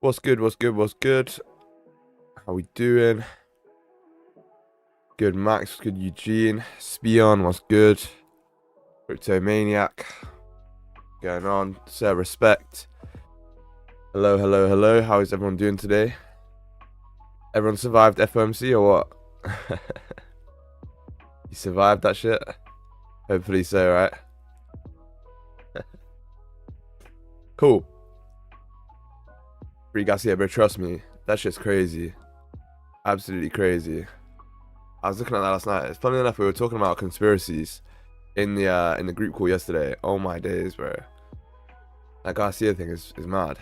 What's good? What's good? What's good? How we doing? Good, Max. Good, Eugene. Spion. What's good? Crypto Maniac. Going on. Sir, respect. Hello, hello, hello. How is everyone doing today? Everyone survived FOMC or what? You survived that shit? Hopefully so, right? Cool. Free Garcia, bro. Trust me. That shit's crazy. Absolutely crazy. I was looking at that last night. It's funny enough, we were talking about conspiracies in the group call yesterday. Oh my days, bro. That Garcia thing is mad.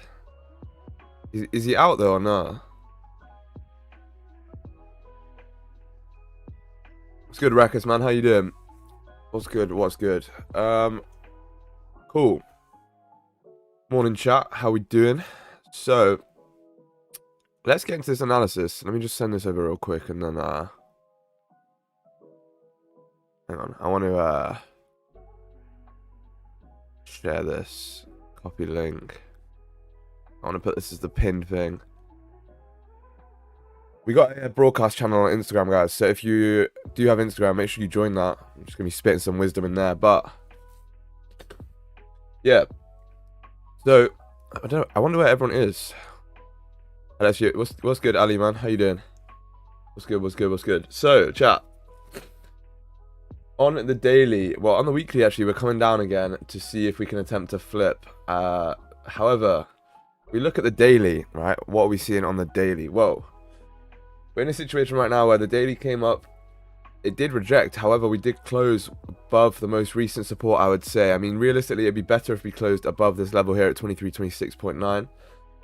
Is he out though or no? What's good, Rackers, man? How you doing? What's good? What's good? Cool. Morning, chat. How we doing? So, let's get into this analysis. Let me just send this over real quick and then, hang on. I want to, share this. Copy link. I want to put this as the pinned thing. We got a broadcast channel on Instagram, guys. So if you do have Instagram, make sure you join that. I'm just going to be spitting some wisdom in there. But, yeah. So, I wonder where everyone is. What's good, Ali, man? How you doing? What's good, what's good, what's good? So, chat. On the daily, well, on the weekly, actually, we're coming down again to see if we can attempt to flip. However, we look at the daily, right? What are we seeing on the daily? Whoa. We're in a situation right now where the daily came up. It did reject. However, we did close above the most recent support, I would say. I mean, realistically, it'd be better if we closed above this level here at 2326.9.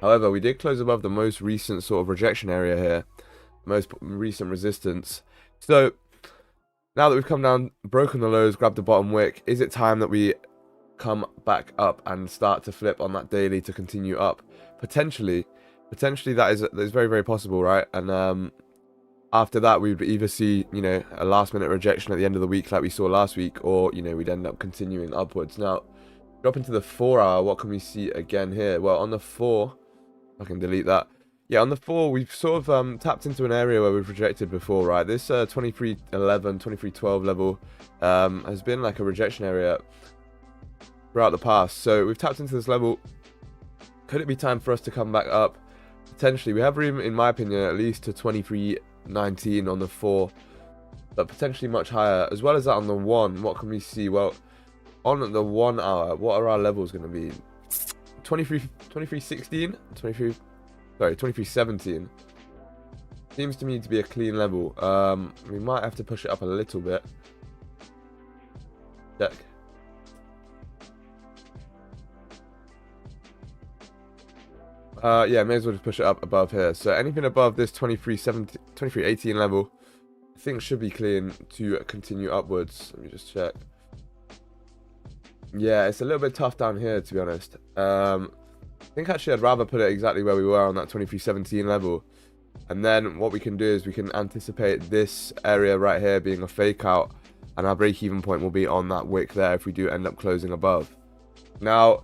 However, we did close above the most recent sort of rejection area here. Most recent resistance. So, now that we've come down, broken the lows, grabbed the bottom wick, is it time that we come back up and start to flip on that daily to continue up? Potentially that is very, very possible, right? And after that, we would either see, you know, a last minute rejection at the end of the week like we saw last week, or, you know, we'd end up continuing upwards. Now, drop into the 4 hour, what can we see again here? Well, on the 4, I can delete that. Yeah, on the 4, we've sort of tapped into an area where we've rejected before, right? This 2311, 2312 level has been like a rejection area throughout the past. So we've tapped into this level. Could it be time for us to come back up? Potentially. We have room, in my opinion, at least to 2319 on the 4, but potentially much higher. As well as that on the 1, what can we see? Well, on the 1 hour, what are our levels going to be? 2316? 2317. Seems to me to be a clean level. We might have to push it up a little bit. Check. Yeah, may as well just push it up above here. So anything above this 2318 level, I think should be clean to continue upwards. Let me just check. Yeah, it's a little bit tough down here, to be honest. I think actually I'd rather put it exactly where we were on that 2317 level. And then what we can do is we can anticipate this area right here being a fake out, and our break-even point will be on that wick there if we do end up closing above. Now,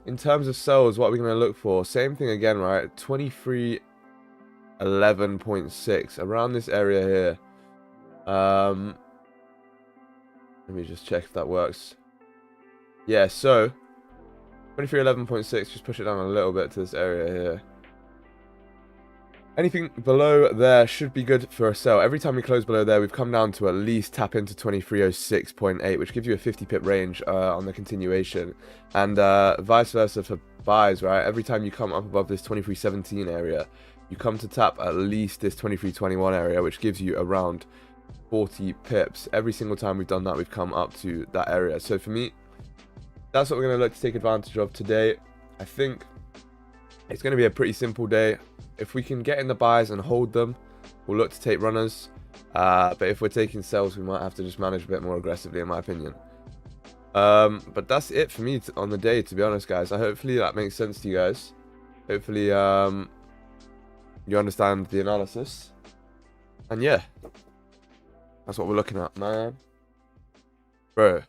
in terms of sells, what are we going to look for? Same thing again, right? 2311.6, around this area here. Let me just check if that works. Yeah, so 2311.6, just push it down a little bit to this area here. Anything below there should be good for a sell. Every time we close below there, we've come down to at least tap into 2306.8, which gives you a 50 pip range on the continuation. And vice versa for buys, right? Every time you come up above this 2317 area, you come to tap at least this 2321 area, which gives you around 40 pips. Every single time we've done that, we've come up to that area. So for me, that's what we're going to look to take advantage of today. I think it's going to be a pretty simple day. If we can get in the buys and hold them, we'll look to take runners. But if we're taking sells, we might have to just manage a bit more aggressively, in my opinion. But that's it for me on the day, to be honest, guys. Hopefully that makes sense to you guys. Hopefully you understand the analysis. And yeah, that's what we're looking at, man. Bro.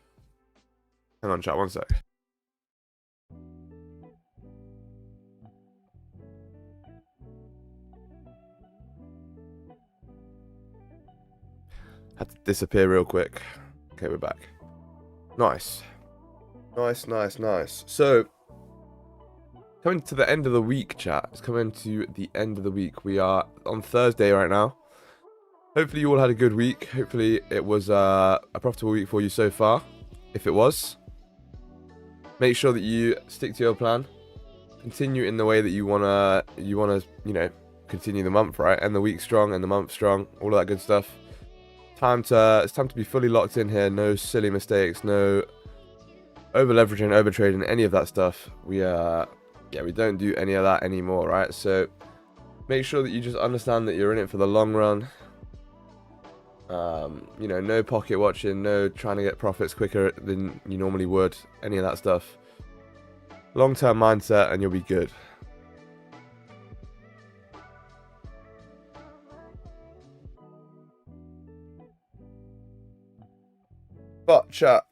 Hang on, chat, one sec. Had to disappear real quick. Okay, we're back. Nice. Nice. So, coming to the end of the week, chat. It's coming to the end of the week. We are on Thursday right now. Hopefully you all had a good week. Hopefully it was a profitable week for you so far. If it was, make sure that you stick to your plan. Continue in the way that you wanna, continue the month, right? End the week strong, end the month strong, all of that good stuff. It's time to be fully locked in here. No silly mistakes, no over leveraging, over trading, any of that stuff. We don't do any of that anymore, right? So make sure that you just understand that you're in it for the long run. No pocket watching, no trying to get profits quicker than you normally would, any of that stuff. Long-term mindset and you'll be good. But chat,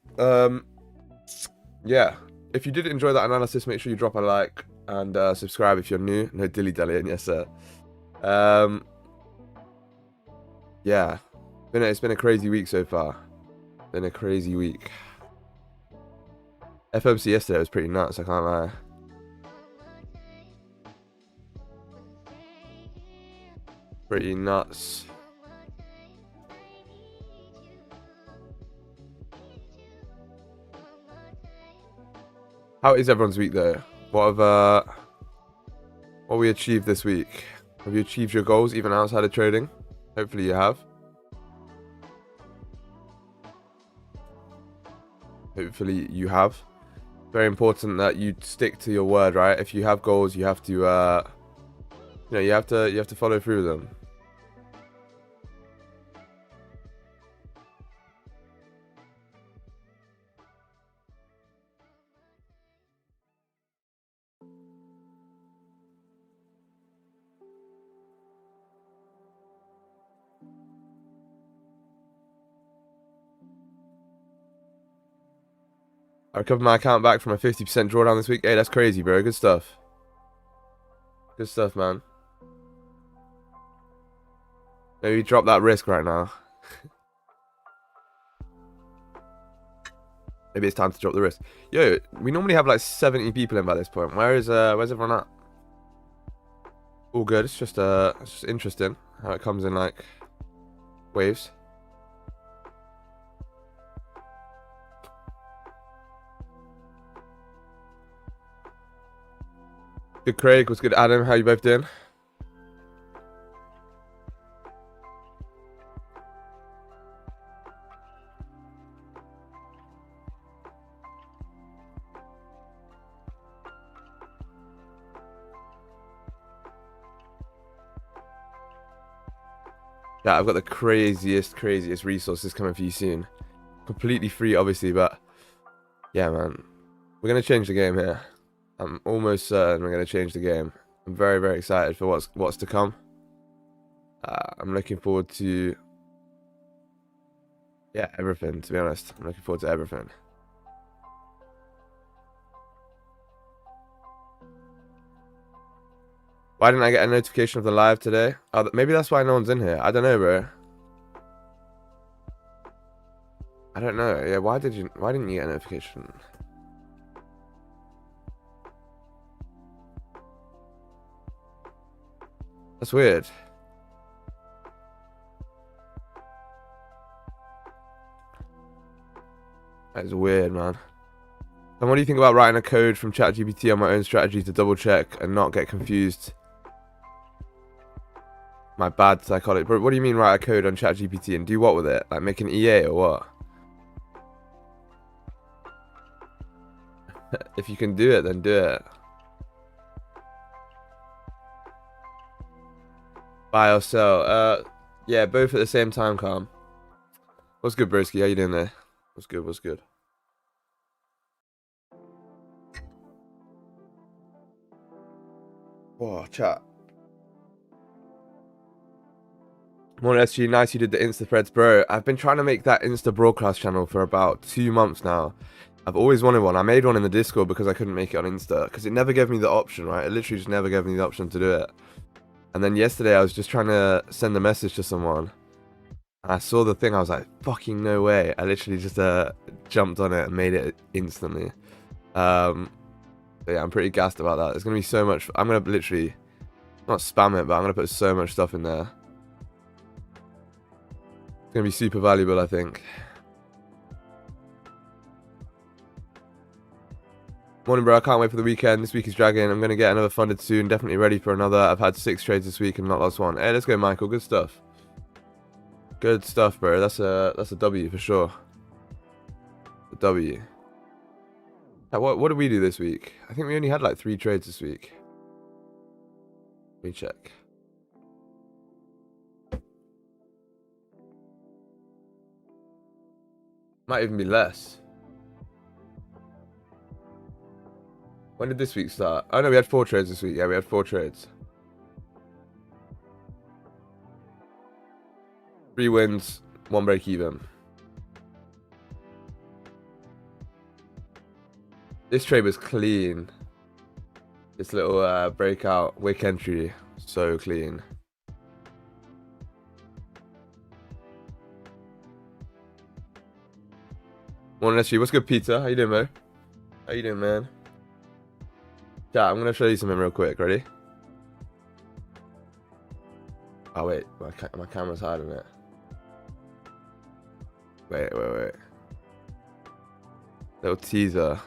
yeah, if you did enjoy that analysis, make sure you drop a like and subscribe if you're new. No dilly-dallying, yes sir. Yeah, it's been a crazy week so far. Been a crazy week. FOMC yesterday was pretty nuts, I can't lie. Pretty nuts. How is everyone's week though? What we achieved this week? Have you achieved your goals even outside of trading? Hopefully you have. Hopefully you have. Very important that you stick to your word, right? If you have goals, you have to, you have to follow through with them. I recovered my account back from a 50% drawdown this week. Hey, that's crazy, bro. Good stuff. Good stuff, man. Maybe drop that risk right now. Maybe it's time to drop the risk. Yo, we normally have like 70 people in by this point. Where's everyone at? All good. It's just interesting how it comes in like waves. Good Craig, what's good Adam? How you both doing? Yeah, I've got the craziest resources coming for you soon. Completely free, obviously, but yeah, man. We're going to change the game here. I'm almost certain we're going to change the game. I'm very, very excited for what's to come. I'm looking forward to, everything, to be honest. I'm looking forward to everything. Why didn't I get a notification of the live today? Oh, maybe that's why no one's in here. I don't know, bro. I don't know. Yeah, why didn't you get a notification? That's weird. That is weird, man. And what do you think about writing a code from ChatGPT on my own strategy to double check and not get confused? My bad psychotic. But what do you mean write a code on ChatGPT and do what with it? Like make an EA or what? If you can do it, then do it. Buy or sell? Yeah, both at the same time, Calm. What's good, broski? How you doing there? What's good? Whoa, chat. Morning, SG. Nice you did the Insta threads, bro. I've been trying to make that Insta broadcast channel for about 2 months now. I've always wanted one. I made one in the Discord because I couldn't make it on Insta. Because it never gave me the option, right? It literally just never gave me the option to do it. And then yesterday I was just trying to send a message to someone. And I saw the thing, I was like, fucking no way. I literally just jumped on it and made it instantly. But yeah, I'm pretty gassed about that. There's going to be so much. I'm going to literally, not spam it, but I'm going to put so much stuff in there. It's going to be super valuable, I think. Morning, bro. I can't wait for the weekend. This week is dragging. I'm going to get another funded soon. Definitely ready for another. I've had 6 trades this week and not lost one. Hey, let's go, Michael. Good stuff. Good stuff, bro. That's a W for sure. A W. What did we do this week? I think we only had like 3 trades this week. Let me check. Might even be less. When did this week start? Oh no, we had 4 trades this week. Yeah, we had 4 trades. 3 wins, 1 break even. This trade was clean. This little breakout wick entry, so clean. Morning, SG. What's good, Peter? How you doing, man? How you doing, man? Yeah, I'm gonna show you something real quick. Ready? Oh wait, my camera's hiding it. Wait. Little teaser.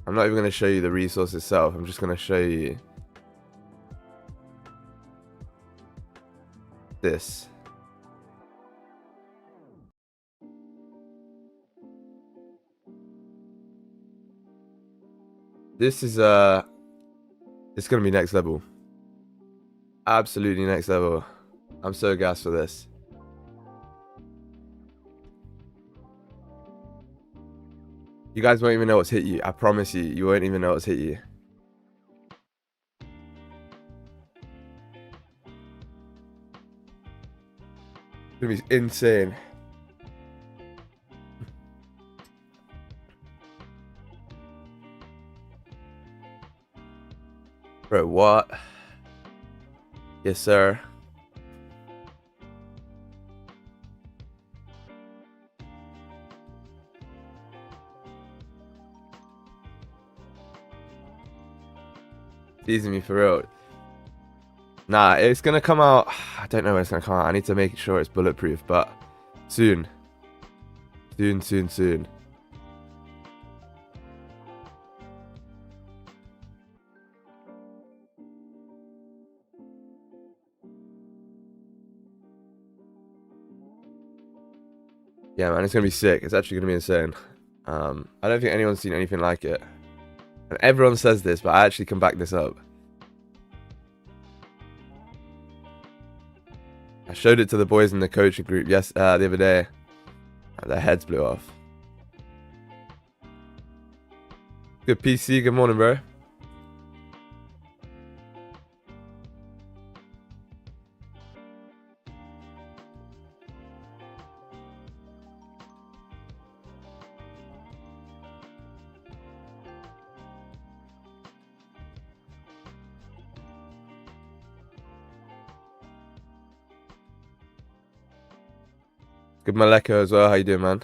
I'm not even gonna show you the resource itself. I'm just gonna show you this. This is it's gonna be next level. Absolutely next level. I'm so gassed for this. You guys won't even know what's hit you. I promise you, you won't even know what's hit you. It's gonna be insane. Bro, what? Yes, sir. Teasing me for real. Nah, it's gonna come out. I don't know when it's gonna come out. I need to make sure it's bulletproof, but soon. Soon. Yeah, man, it's gonna be sick. It's actually gonna be insane. I don't think anyone's seen anything like it. And everyone says this, but I actually can back this up. I showed it to the boys in the coaching group the other day. Their heads blew off. Good PC, good morning, bro. Good Maleko as well. How you doing, man?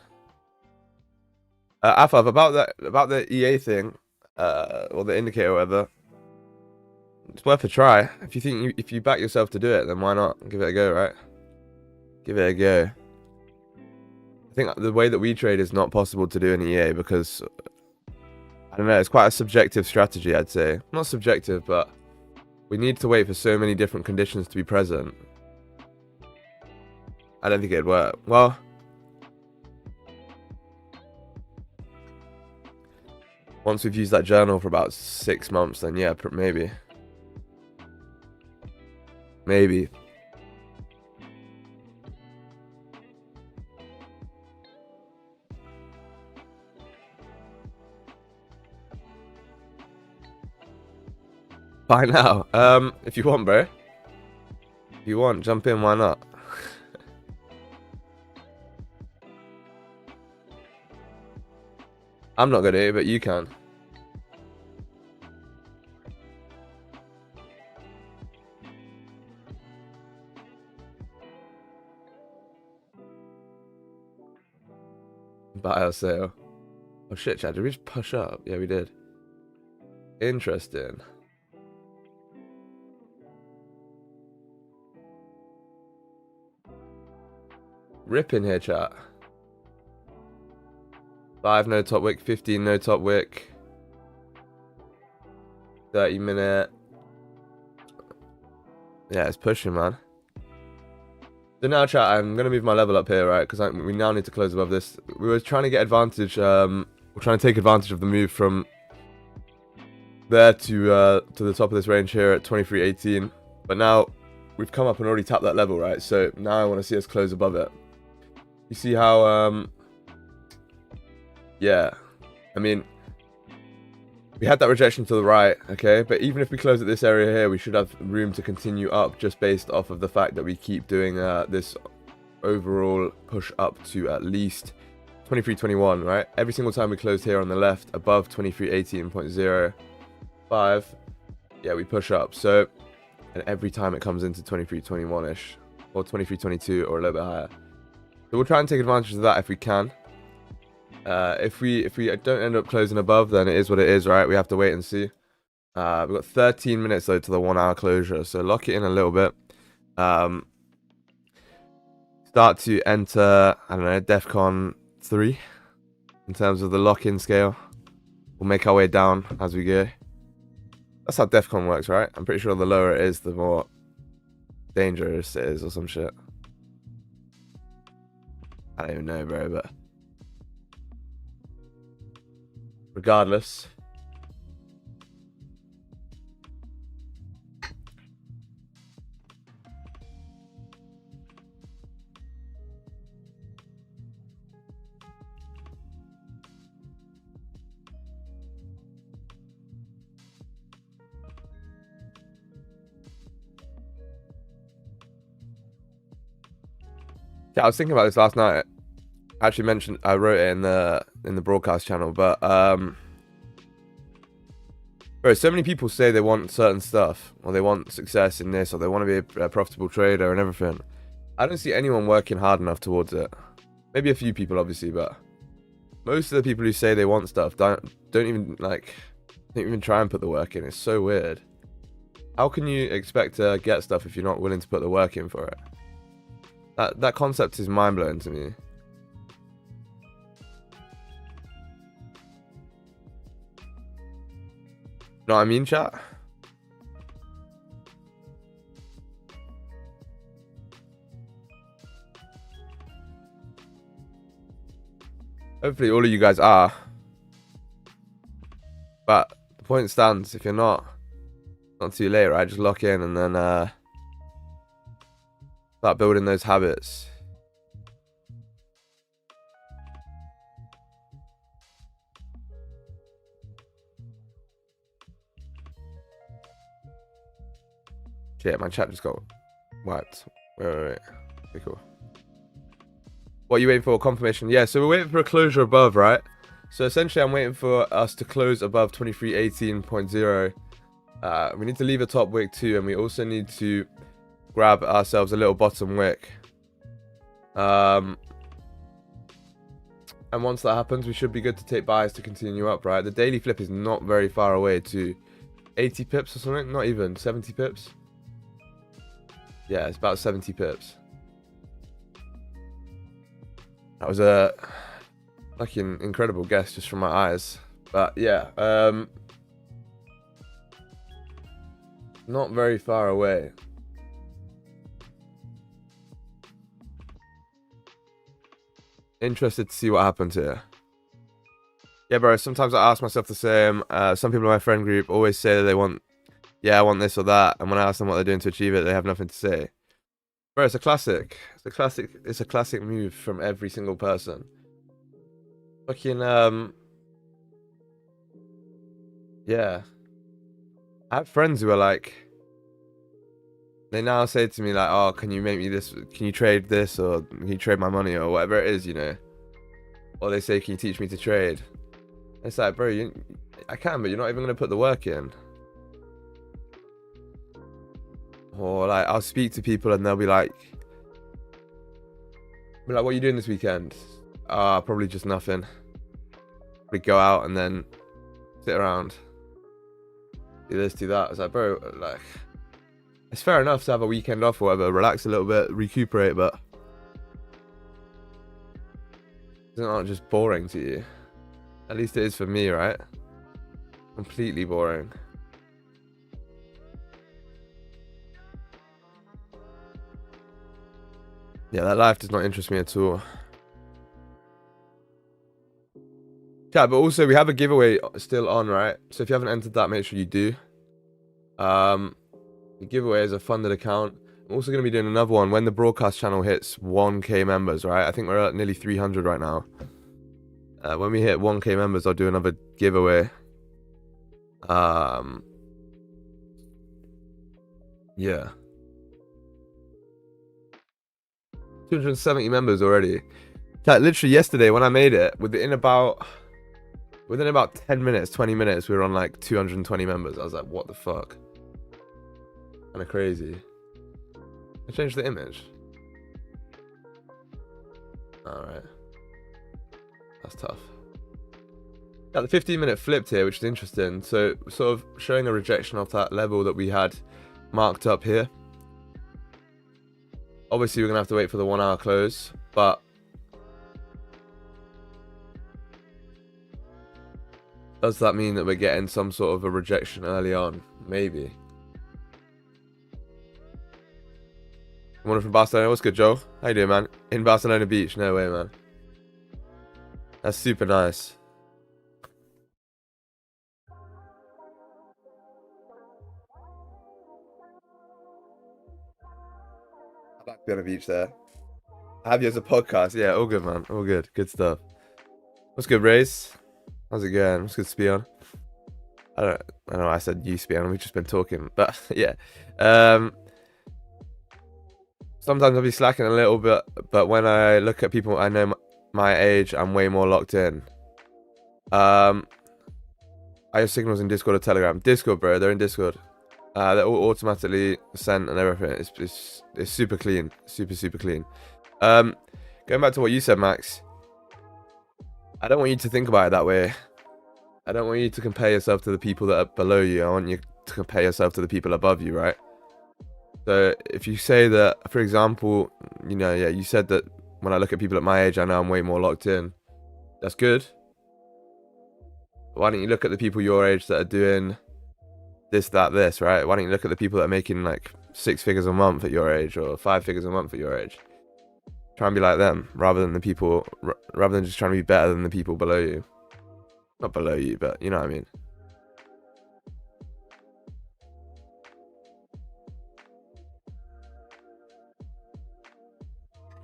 Afaf, about the EA thing, or the indicator, or whatever. It's worth a try. If you back yourself to do it, then why not give it a go, right? Give it a go. I think the way that we trade is not possible to do in EA because I don't know. It's quite a subjective strategy, I'd say. Not subjective, but we need to wait for so many different conditions to be present. I don't think it'd work. Well, once we've used that journal for about 6 months, then yeah, maybe. Maybe. By now. If you want, bro. If you want, jump in, why not? I'm not gonna, but you can. Buy or sale. Oh shit, chat, did we just push up? Yeah, we did. Interesting. Ripping here, chat. 5 no top wick, 15 no top wick. 30-minute. Yeah, it's pushing, man. So now, chat, I'm going to move my level up here, right? Because we now need to close above this. We were trying to get advantage. We're trying to take advantage of the move from there to the top of this range here at 23.18. But now we've come up and already tapped that level, right? So now I want to see us close above it. You see how, yeah, I mean, we had that rejection to the right, okay? But even if we close at this area here, we should have room to continue up just based off of the fact that we keep doing this overall push up to at least 23.21, right? Every single time we close here on the left above 23.18.05, yeah, we push up. So, and every time it comes into 23.21-ish or 23.22 or a little bit higher. So we'll try and take advantage of that if we can. If we don't end up closing above, then it is what it is, right? We have to wait and see. We've got 13 minutes though to the 1 hour closure, so lock it in a little bit. Start to enter, I don't know, DEFCON 3 in terms of the lock-in scale. We'll make our way down as we go. That's how DEFCON works, right? I'm pretty sure the lower it is, the more dangerous it is or some shit. I don't even know, bro, but regardless. Yeah, I was thinking about this last night. I actually mentioned, I wrote it in the broadcast channel, but bro, so many people say they want certain stuff, or they want success in this, or they want to be a profitable trader and everything. I don't see anyone working hard enough towards it. Maybe a few people, obviously, but most of the people who say they want stuff don't even try and put the work in. It's so weird. How can you expect to get stuff if you're not willing to put the work in for it? That concept is mind-blowing to me. Know what I mean, chat? Hopefully all of you guys are. But the point stands, if you're not too late, right? Just lock in and then start building those habits. Shit, my chat just got wiped. Wait. Okay, cool. What are you waiting for? Confirmation? Yeah, so we're waiting for a closure above, right? So essentially, I'm waiting for us to close above 23.18.0. We need to leave a top wick too, and we also need to grab ourselves a little bottom wick. And once that happens, we should be good to take buys to continue up, right? The daily flip is not very far away to 80 pips or something. Not even 70 pips. Yeah, it's about 70 pips. That was a fucking incredible guess just from my eyes. But yeah, not very far away. Interested to see what happens here. Yeah, bro, sometimes I ask myself the same. Some people in my friend group always say that they want, yeah, I want this or that. And when I ask them what they're doing to achieve it, they have nothing to say. Bro, it's a classic. It's a classic move from every single person. Fucking, yeah. I have friends who are like, they now say to me like, oh, can you make me this? Can you trade this? Or can you trade my money? Or whatever it is, you know. Or they say, can you teach me to trade? It's like, bro, I can, but you're not even going to put the work in. Or like, I'll speak to people and they'll be like, what are you doing this weekend? Probably just nothing. We go out and then sit around, do this, do that. It's like, bro, like, it's fair enough to have a weekend off or whatever, relax a little bit, recuperate, but it's not just boring to you. At least it is for me, right? Completely boring. Yeah, that life does not interest me at all. Yeah, but also we have a giveaway still on, right? So if you haven't entered that, make sure you do. The giveaway is a funded account. I'm also going to be doing another one when the broadcast channel hits 1k members, right? I think we're at nearly 300 right now. When we hit 1k members, I'll do another giveaway. Yeah. 270 members already. Like, literally yesterday when I made it, within about 10 minutes, 20 minutes, we were on like 220 members. I was like, what the fuck? Kind of crazy. I changed the image. Alright. That's tough. Yeah, the 15-minute flipped here, which is interesting. So, sort of showing a rejection of that level that we had marked up here. Obviously, we're going to have to wait for the 1 hour close, but does that mean that we're getting some sort of a rejection early on? Maybe. One from Barcelona. What's good, Joe? How you doing, man? In Barcelona Beach? No way, man. That's super nice. I'd like to be on a beach there. I have you as a podcast. Yeah, all good, man. All good. Good stuff. What's good, Race? How's it going? What's good, Spion? I don't know. I said you, Spion. We've just been talking, but yeah. Sometimes I'll be slacking a little bit, but when I look at people I know my age, I'm way more locked in. I have signals in Discord or Telegram. Discord, bro. They're in Discord. They're all automatically sent and everything. It's super clean. Super clean. Going back to what you said, Max. I don't want you to think about it that way. I don't want you to compare yourself to the people that are below you. I want you to compare yourself to the people above you, right? So if you say that, for example, you know, yeah, you said that when I look at people at my age, I know I'm way more locked in. That's good. Why don't you look at the people your age that are doing this, that, this, right? Why don't you look at the people that are making like 6 figures a month at your age or 5 figures a month at your age? Try and be like them rather than just trying to be better than the people below you. Not below you, but you know what I mean.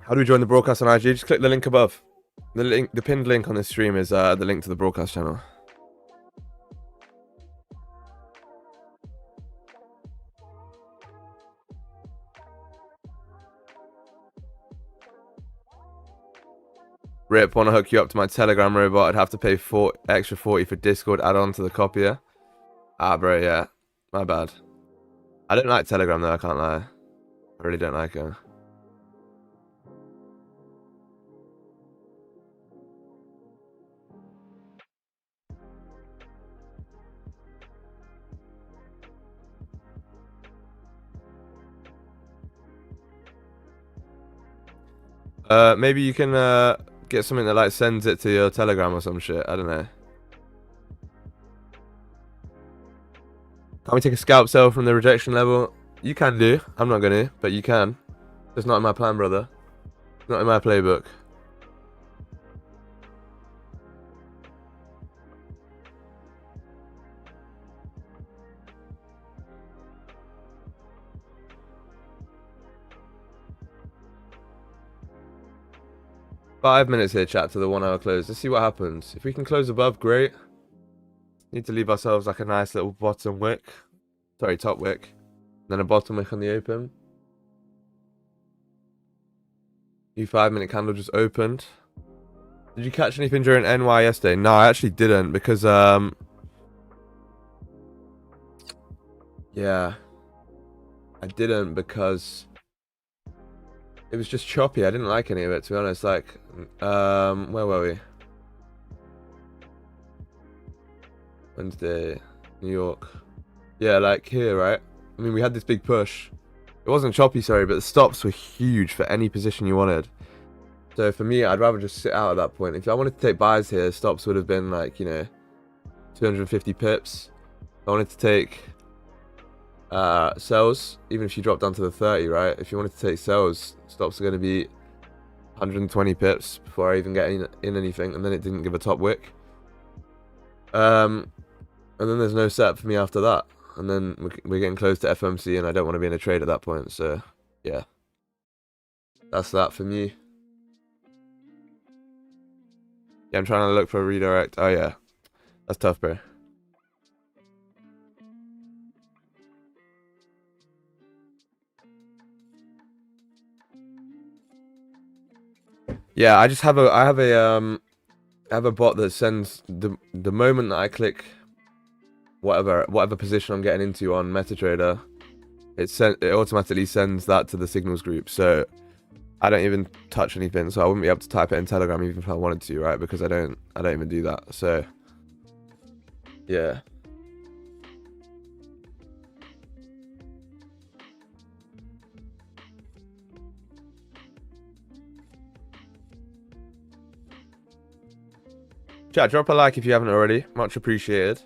How do we join the broadcast on IG? Just click the link above. The pinned link on this stream is the link to the broadcast channel. Rip, want to hook you up to my Telegram robot? I'd have to pay extra 40 for Discord add-on to the copier. Ah, bro, yeah. My bad. I don't like Telegram, though, I can't lie. I really don't like it. Maybe you can get something that like sends it to your Telegram or some shit. I don't know. Can we take a scalp sell from the rejection level? You can do. I'm not gonna, but you can. It's not in my plan, brother. It's not in my playbook. Five minutes here, chat, to the 1 hour close. Let's see what happens. If we can close above, great. Need to leave ourselves like a nice little bottom wick. Sorry, top wick. Then a bottom wick on the open. New 5 minute candle just opened. Did you catch anything during NY yesterday? No, I actually didn't because yeah. I didn't because it was just choppy. I didn't like any of it, to be honest. Like, where were we? Wednesday, New York. Yeah, like here, right? I mean, we had this big push. It wasn't choppy, sorry, but the stops were huge for any position you wanted. So for me, I'd rather just sit out at that point. If I wanted to take buys here, stops would have been like, you know, 250 pips. If I wanted to take sells, even if you drop down to the 30, right? If you wanted to take sells, stops are going to be 120 pips before I even get in anything, and then it didn't give a top wick. And then there's no set for me after that. And then we're getting close to FMC, and I don't want to be in a trade at that point. So, yeah. That's that for me. Yeah, I'm trying to look for a redirect. Oh, yeah. That's tough, bro. Yeah, I have a bot that sends the moment that I click whatever position I'm getting into on MetaTrader, it automatically sends that to the signals group. So I don't even touch anything, so I wouldn't be able to type it in Telegram even if I wanted to, right? Because I don't even do that. So yeah. Chat, drop a like if you haven't already. Much appreciated.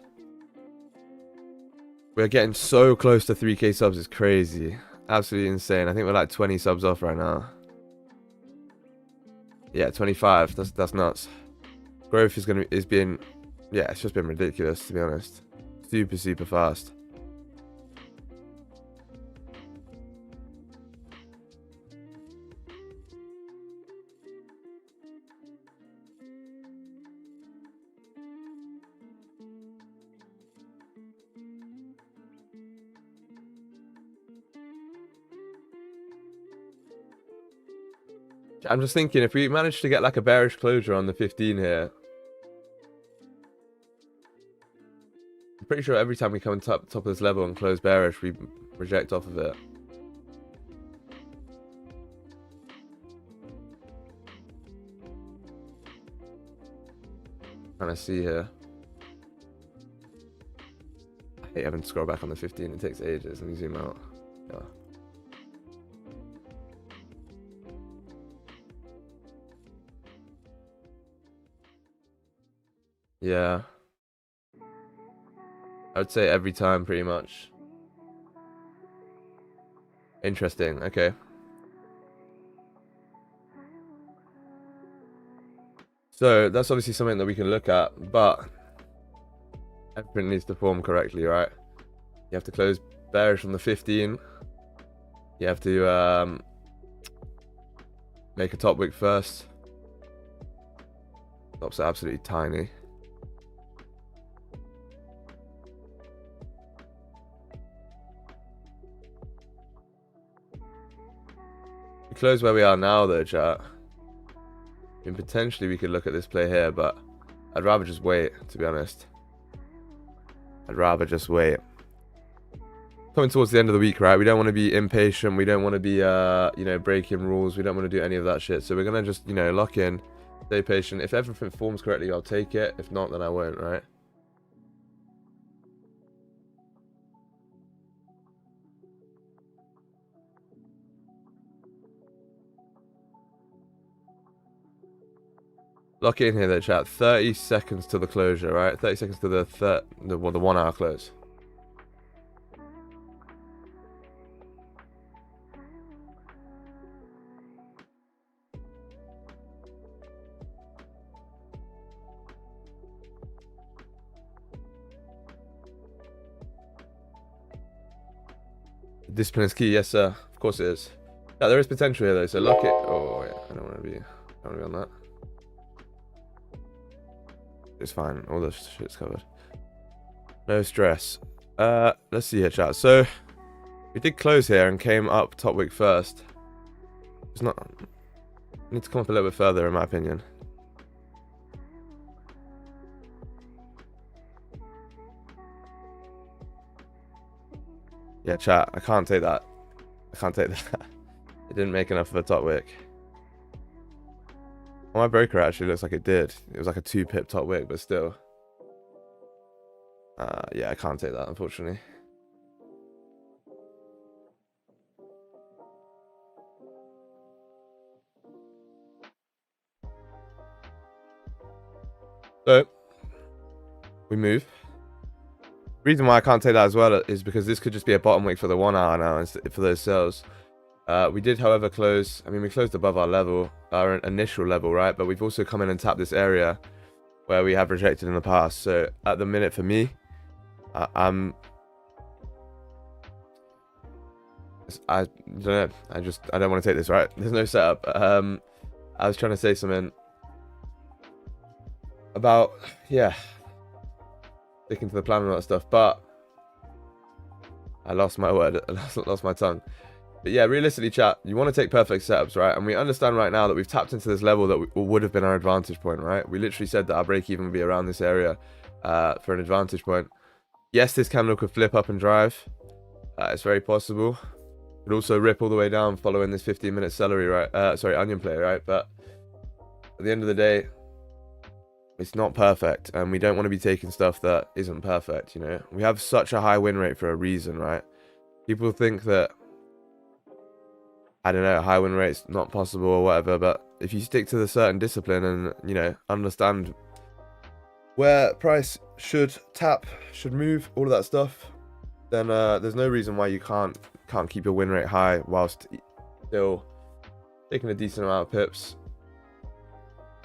We're getting so close to 3k subs. It's crazy. Absolutely insane. I think we're like 20 subs off right now. Yeah, 25. That's nuts. Growth is being, yeah, it's just been ridiculous, to be honest. Super fast. I'm just thinking, if we manage to get like a bearish closure on the 15 here, I'm pretty sure every time we come on top of this level and close bearish, we reject off of it. Trying to see here. I hate having to scroll back on the 15. It takes ages. Let me zoom out. Yeah. Yeah. I would say every time, pretty much. Interesting. Okay. So that's obviously something that we can look at, but everything needs to form correctly, right? You have to close bearish on the 15. You have to make a top wick first. Tops are absolutely tiny. We close where we are now, though, chat. I mean, potentially we could look at this play here, but I'd rather just wait, to be honest. I'd rather just wait. Coming towards the end of the week, right? We don't want to be impatient. We don't want to be, you know, breaking rules. We don't want to do any of that shit. So we're going to just, you know, lock in, stay patient. If everything forms correctly, I'll take it. If not, then I won't, right? Lock in here, though, chat. 30 seconds to the closure, right? 30 seconds to the 1 hour close. Discipline is key, yes, sir. Of course it is. Yeah, there is potential here, though. So lock it. Oh, yeah, I don't want to be on that. It's fine. All this shit's covered. No stress. Let's see here, chat. So we did close here and came up top wick first. It's not. I need to come up a little bit further, in my opinion. Yeah, chat. I can't take that. I can't take that. didn't make enough of a top wick. On my broker actually looks like it did. It was like a 2-pip top wick, but still. Yeah, I can't take that, unfortunately. So, we move. Reason why I can't take that as well is because this could just be a bottom wick for the 1 hour now for those sales. We did, however, close. I mean, we closed above our level, our initial level, right? But we've also come in and tapped this area where we have rejected in the past. So at the minute, for me, I don't know. I don't want to take this, right? There's no setup. I was trying to say something about, yeah, sticking to the plan and all that stuff, but I lost my word. I lost my tongue. But yeah, realistically, chat, you want to take perfect setups, right? And we understand right now that we've tapped into this level that would have been our advantage point, right? We literally said that our break even would be around this area for an advantage point. Yes, this candle could flip up and drive. It's very possible. It could also rip all the way down following this 15-minute celery, right? Sorry, onion play, right? But at the end of the day, it's not perfect, and we don't want to be taking stuff that isn't perfect, you know? We have such a high win rate for a reason, right? People think that, I don't know, high win rate's not possible or whatever, but if you stick to the certain discipline and, you know, understand where price should tap, should move, all of that stuff, then there's no reason why you can't keep your win rate high whilst still taking a decent amount of pips.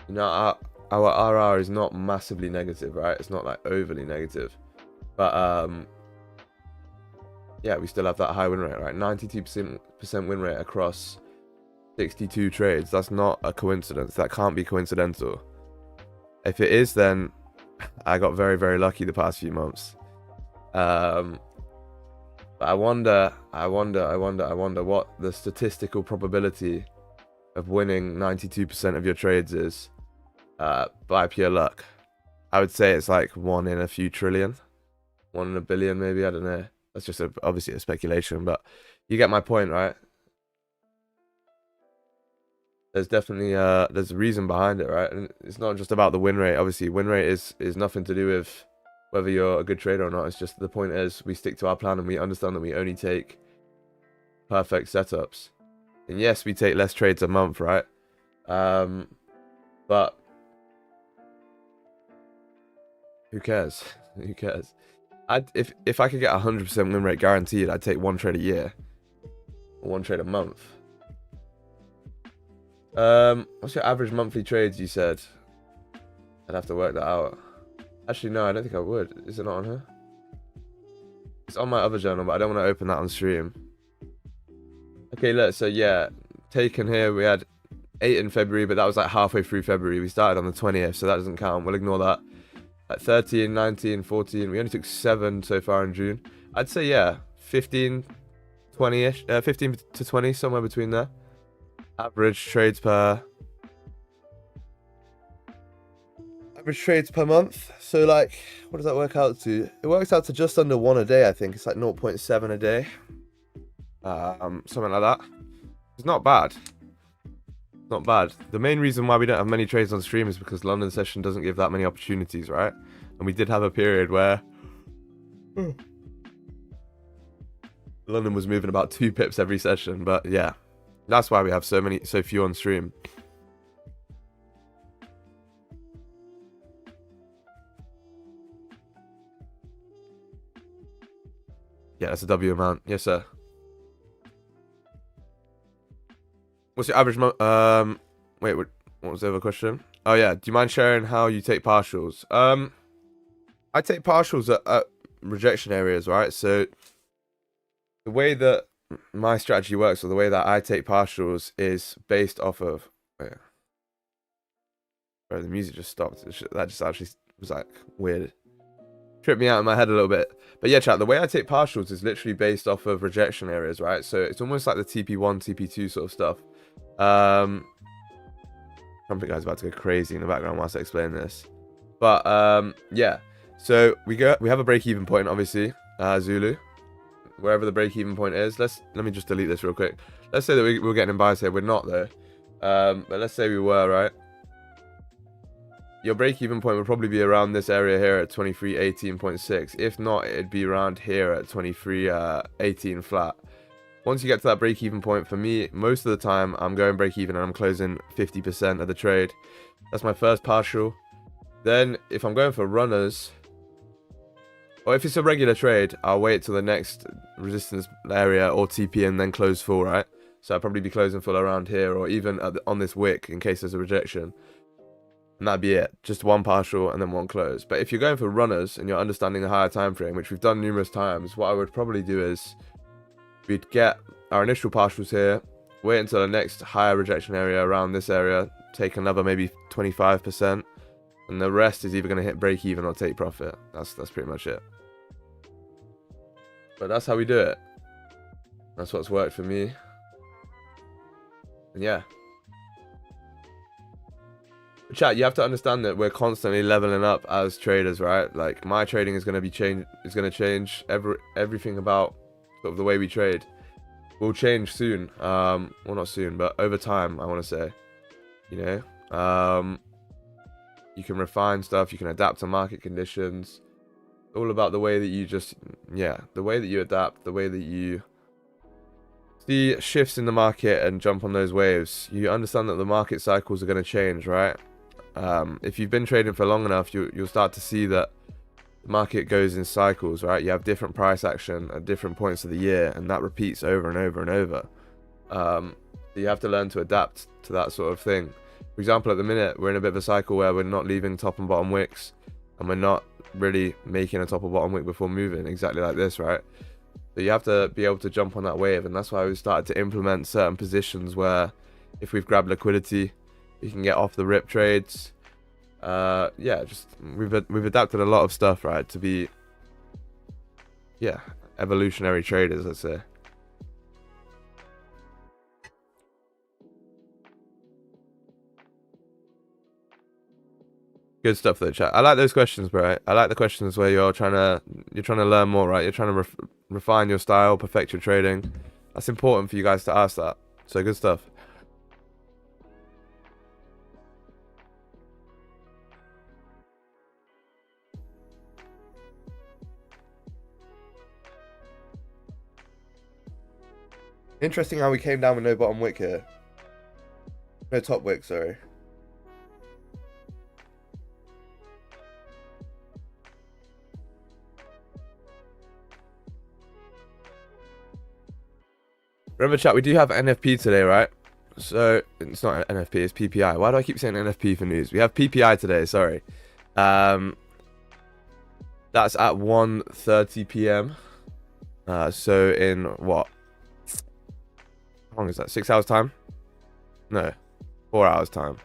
You know, our RR is not massively negative, right? It's not like overly negative, but yeah, we still have that high win rate, right? 92% win rate across 62 trades. That's not a coincidence. That can't be coincidental. If it is, then I got very, very lucky the past few months. But I wonder what the statistical probability of winning 92% of your trades is by pure luck. I would say it's like 1 in a few trillion, 1 in a billion, maybe. I don't know. That's just obviously a speculation, but you get my point, right? There's definitely there's a reason behind it, right? And it's not just about the win rate. Obviously, win rate is nothing to do with whether you're a good trader or not. It's just the point is we stick to our plan and we understand that we only take perfect setups. And yes, we take less trades a month, right? But who cares? Who cares? If I could get 100% win rate guaranteed, I'd take 1 trade a year or 1 trade a month. What's your average monthly trades, you said? I'd have to work that out. Actually, no, I don't think I would. Is it not on here? It's on my other journal, but I don't want to open that on stream. Okay, look, so yeah, taken here, we had 8 in February, but that was like halfway through February. We started on the 20th, so that doesn't count. We'll ignore that. At 13, 19, 14, we only took 7 so far in June. I'd say, yeah, 15, 20-ish, 15 to 20, somewhere between there. Average trades per month. So like, what does that work out to? It works out to just under 1 a day, I think. It's like 0.7 a day. Something like that. It's not bad. Not bad. The main reason why we don't have many trades on stream is because London session doesn't give that many opportunities, right? And we did have a period where London was moving about 2 pips every session, but yeah, that's why we have so few on stream. Yeah, that's a W amount. Yes, sir. What's your average wait, what was the other question? Oh yeah, do you mind sharing how you take partials? I take partials at rejection areas, right? So the way that my strategy works, or the way that I take partials, is based off of. Oh, yeah. Bro, the music just stopped. That just actually was like weird. Tripped me out in my head a little bit. But yeah, chat, the way I take partials is literally based off of rejection areas, right? So it's almost like the TP1, TP2 sort of stuff. Something guy's about to go crazy in the background whilst I explain this. But yeah, so we have a break-even point, obviously, Zulu. wherever the break-even point is. Let me just delete this real quick. Let's say that we're getting in buys here. We're not though. But let's say we were, right? Your break-even point would probably be around this area here at 23.18.6. If not, it'd be around here at 23.18 flat. Once you get to that break-even point, for me, most of the time, I'm going break-even and I'm closing 50% of the trade. That's my first partial. Then, if I'm going for runners, or if it's a regular trade, I'll wait till the next resistance area or TP and then close full, right? So I'll probably be closing full around here or even on this wick in case there's a rejection. And that'd be it. Just one partial and then one close. But if you're going for runners and you're understanding the higher time frame, which we've done numerous times, what I would probably do is we'd get our initial partials here, wait until the next higher rejection area around this area, take another maybe 25%, and the rest is either going to hit break even or take profit. That's pretty much it. But that's how we do it. That's what's worked for me. And yeah. But chat, you have to understand that we're constantly leveling up as traders, right? Like my trading is going to be change everything about sort of the way we trade will change soon. Well, not soon, but over time, I want to say. You know, you can refine stuff, you can adapt to market conditions. All about the way that you just, yeah, the way that you adapt, the way that you see shifts in the market and jump on those waves. You understand that the market cycles are going to change, right? If you've been trading for long enough, you'll start to see that the market goes in cycles, right? You have different price action at different points of the year, and that repeats over and over and over. So you have to learn to adapt to that sort of thing. For example, at the minute, we're in a bit of a cycle where we're not leaving top and bottom wicks, and we're not really making a top or bottom wick before moving, exactly like this, right? So you have to be able to jump on that wave, and that's why we started to implement certain positions where if we've grabbed liquidity, we can get off the rip trades. Yeah, just we've adapted a lot of stuff, right, to be, yeah, evolutionary traders, let's say. Good stuff though, chat. I like those questions, bro. I like the questions where you're trying to learn more, right? You're trying to refine your style, perfect your trading. That's important for you guys to ask that. So good stuff. Interesting how we came down with no bottom wick here. No top wick, sorry. Remember, chat, we do have NFP today, right? So, it's not NFP, it's PPI. Why do I keep saying NFP for news? We have PPI today, sorry. That's at 1:30 p.m. So in what? How long is that? 6 hours time? No, 4 hours time.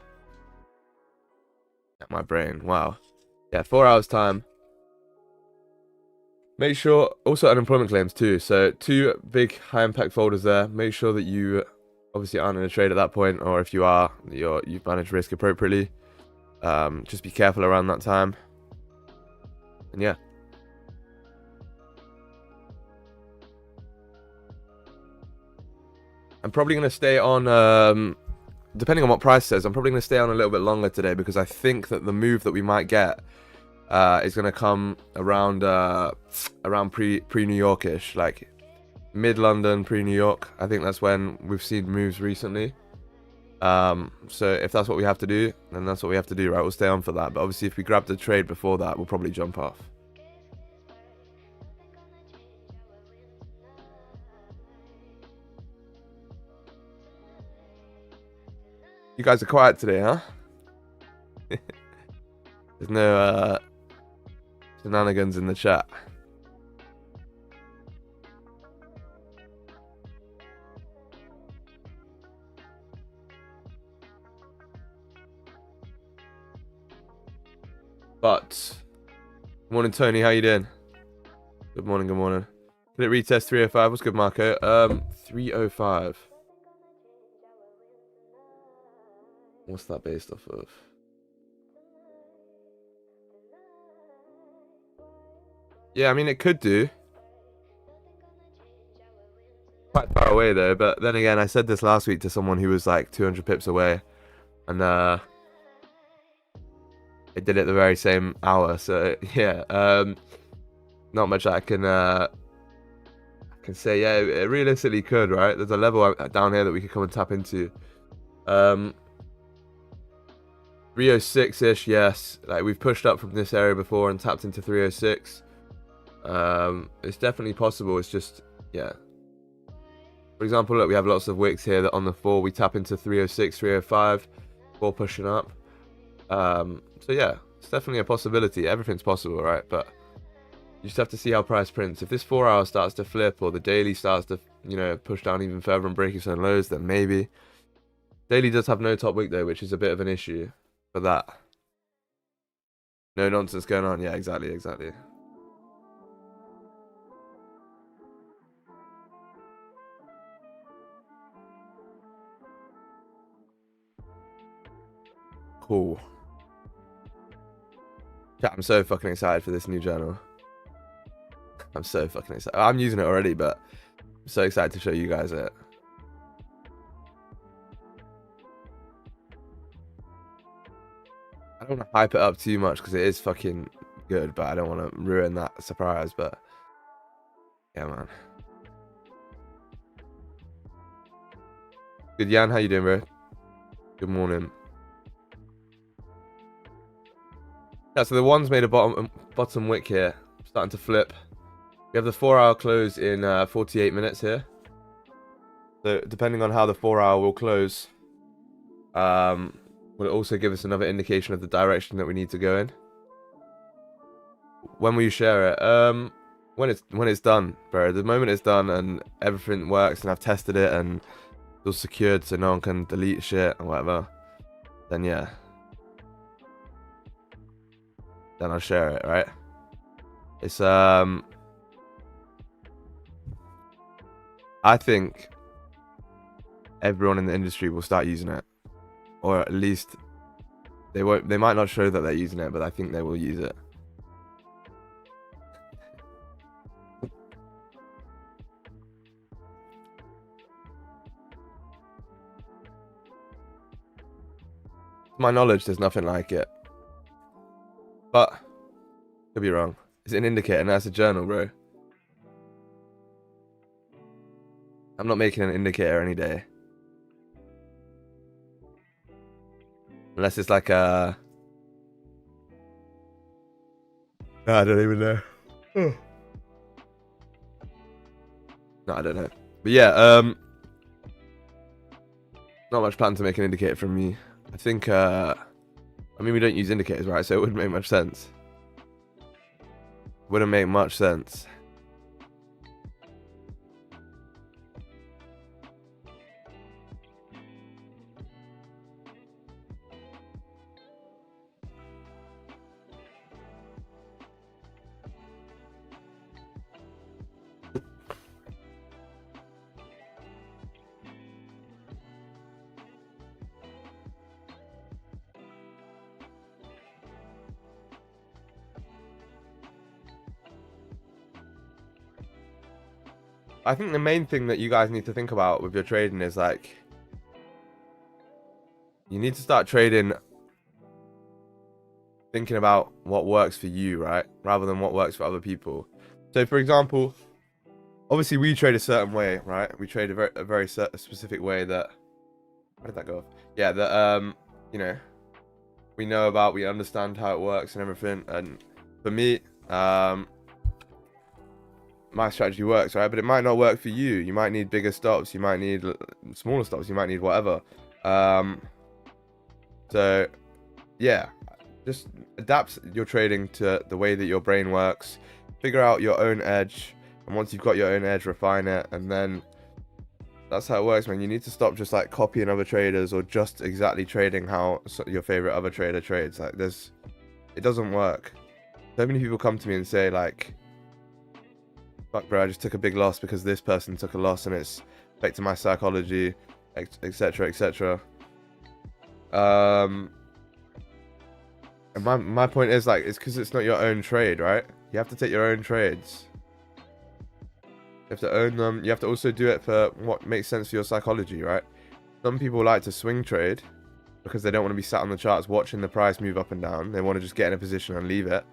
At my brain, wow. Yeah, 4 hours time. Make sure, also unemployment claims too. So 2 big high impact folders there. Make sure that you obviously aren't in a trade at that point, or if you are, you've managed risk appropriately. Just be careful around that time. And yeah. I'm probably going to stay on, depending on what price says, I'm probably going to stay on a little bit longer today, because I think that the move that we might get is going to come around pre-New York-ish, like mid-London, pre-New York. I think that's when we've seen moves recently. So if that's what we have to do, then that's what we have to do, right? We'll stay on for that. But obviously, if we grab the trade before that, we'll probably jump off. You guys are quiet today, huh? There's no shenanigans in the chat. But morning, Tony. How you doing? Good morning. Good morning. Did it retest 305? What's good, Marco? 305. What's that based off of? Yeah, I mean, it could do. quite far away though. But then again, I said this last week to someone who was like 200 pips away, and it did it the very same hour. So yeah, not much I can say. Yeah, it realistically could, right? There's a level down here that we could come and tap into. 306-ish, yes. Like, we've pushed up from this area before and tapped into 306. It's definitely possible. It's just, yeah. For example, look, we have lots of wicks here that on the 4 we tap into 306, 305 before pushing up. So yeah, it's definitely a possibility. Everything's possible, right? But you just have to see how price prints. If this 4 hour starts to flip, or the daily starts to, you know, push down even further and break some lows, then maybe. Daily does have no top wick though, which is a bit of an issue for that. No nonsense going on. Yeah, exactly. Cool. Chat, I'm so fucking excited for this new journal. I'm so fucking excited. I'm using it already, but I'm so excited to show you guys it. I don't want to hype it up too much because it is fucking good, but I don't want to ruin that surprise. But yeah, man. Good, Jan. How you doing, bro? Good morning. Yeah, so the one's made a bottom wick here, starting to flip. We have the 4 hour close in 48 minutes here. So depending on how the 4 hour will close, will also give us another indication of the direction that we need to go in. When will you share it? When it's done, bro. The moment it's done and everything works and I've tested it and it's all secured so no one can delete shit or whatever, then yeah. Then I'll share it, right? It's I think everyone in the industry will start using it. Or at least they might not show that they're using it, but I think they will use it. To my knowledge, there's nothing like it. But could be wrong. It's an indicator and that's a journal, bro. I'm not making an indicator any day. Unless it's like a... No, I don't even know. No, I don't know. But yeah, not much plan to make an indicator from me. I think, I mean, we don't use indicators, right? So it wouldn't make much sense. Wouldn't make much sense. I think the main thing that you guys need to think about with your trading is like, you need to start trading thinking about what works for you, right? Rather than what works for other people. So for example, obviously we trade a certain way, right? We trade a very specific way that, where did that go off? Yeah, that, you know, we know about, we understand how it works and everything. And for me, my strategy works, right? But it might not work for you. You might need bigger stops. You might need smaller stops. You might need whatever. So, yeah, just adapt your trading to the way that your brain works. Figure out your own edge. And once you've got your own edge, refine it. And then that's how it works, man. You need to stop just like copying other traders or just exactly trading how your favorite other trader trades. Like it doesn't work. So many people come to me and say like, fuck bro, I just took a big loss because this person took a loss and it's affected my psychology, etc, etc. And my point is like, it's because it's not your own trade, right? You have to take your own trades. You have to own them. You have to also do it for what makes sense for your psychology, right? Some people like to swing trade because they don't want to be sat on the charts watching the price move up and down. They want to just get in a position and leave it.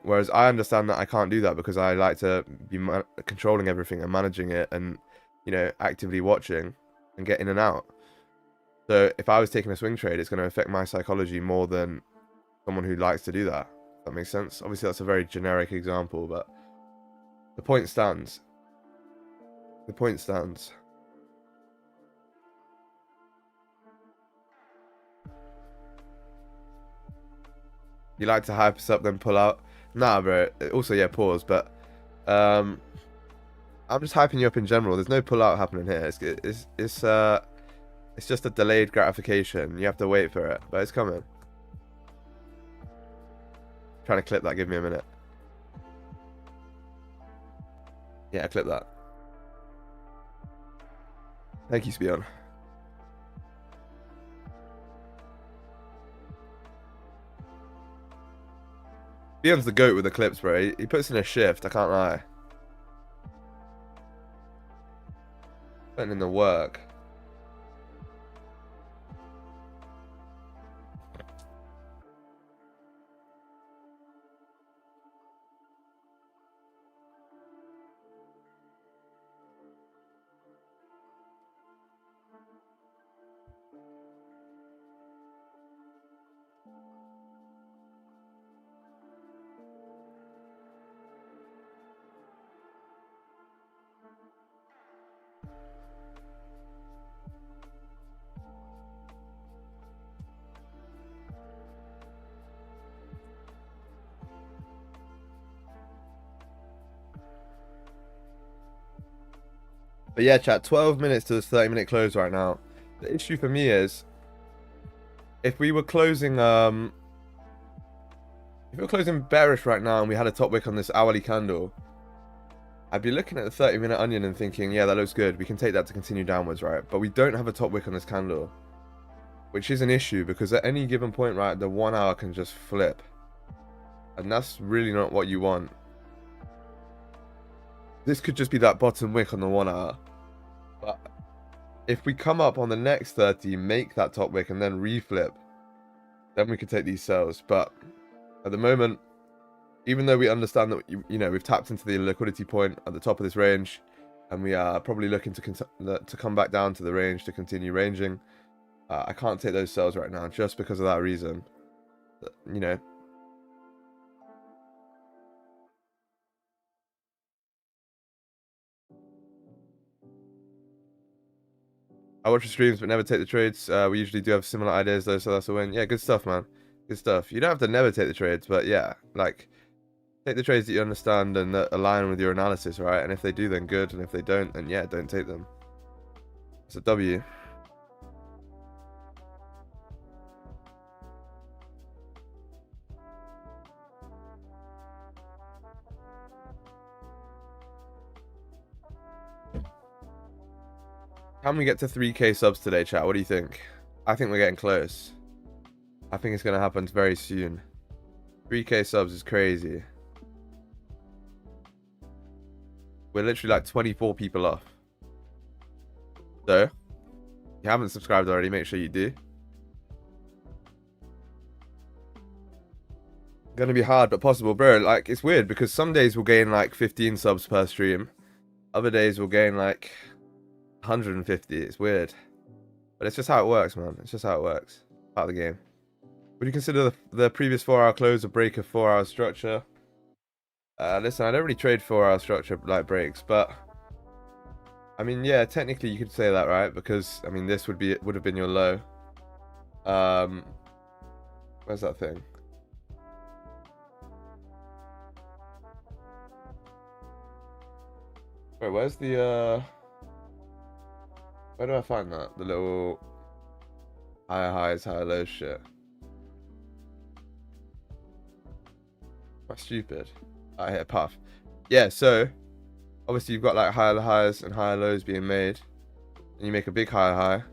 Whereas I understand that I can't do that because I like to be controlling everything and managing it and, you know, actively watching and get in and out. So if I was taking a swing trade, it's going to affect my psychology more than someone who likes to do that. That makes sense. Obviously, that's a very generic example, but the point stands. The point stands. You like to hype us up, then pull out. Nah, bro. Also, yeah, pause. But I'm just hyping you up in general. There's no pull out happening here. It's just a delayed gratification. You have to wait for it, but it's coming. Trying to clip that. Give me a minute. Yeah, clip that. Thank you, Spion. Spion's the GOAT with the clips, bro. He puts in a shift, I can't lie. Putting in the work. But yeah, chat, 12 minutes to this 30-minute close right now. The issue for me is, if we were closing bearish right now and we had a top wick on this hourly candle, I'd be looking at the 30-minute onion and thinking, yeah, that looks good. We can take that to continue downwards, right? But we don't have a top wick on this candle, which is an issue because at any given point, right, the 1 hour can just flip. And that's really not what you want. This could just be that bottom wick on the 1 hour. But if we come up on the next 30, make that top wick and then reflip, then we could take these sells. But at the moment, even though we understand that, you know, we've tapped into the liquidity point at the top of this range, and we are probably looking to come back down to the range to continue ranging, I can't take those sells right now just because of that reason. You know. I watch the streams but never take the trades. We usually do have similar ideas though, so that's a win. Yeah, good stuff, man. Good stuff. You don't have to never take the trades, but yeah, like, take the trades that you understand and that align with your analysis, right? And if they do, then good. And if they don't, then yeah, don't take them. It's a W. Can we get to 3K subs today, chat? What do you think? I think we're getting close. I think it's going to happen very soon. 3K subs is crazy. We're literally like 24 people off. So, if you haven't subscribed already, make sure you do. Gonna be hard, but possible, bro. Like, it's weird because some days we'll gain like 15 subs per stream. Other days we'll gain like 150. It's weird, but it's just how it works, man. It's just how it works. Part of the game. Would you consider the previous 4-hour close a break of 4-hour structure? Listen, I don't really trade 4-hour structure like breaks, but I mean, yeah, technically you could say that, right? Because I mean, this would have been your low. Where's that thing? Wait, where's the where do I find that? The little higher highs, higher lows shit. Am I stupid? I hit a puff. Yeah, so obviously you've got like higher highs and higher lows being made, and you make a big higher high,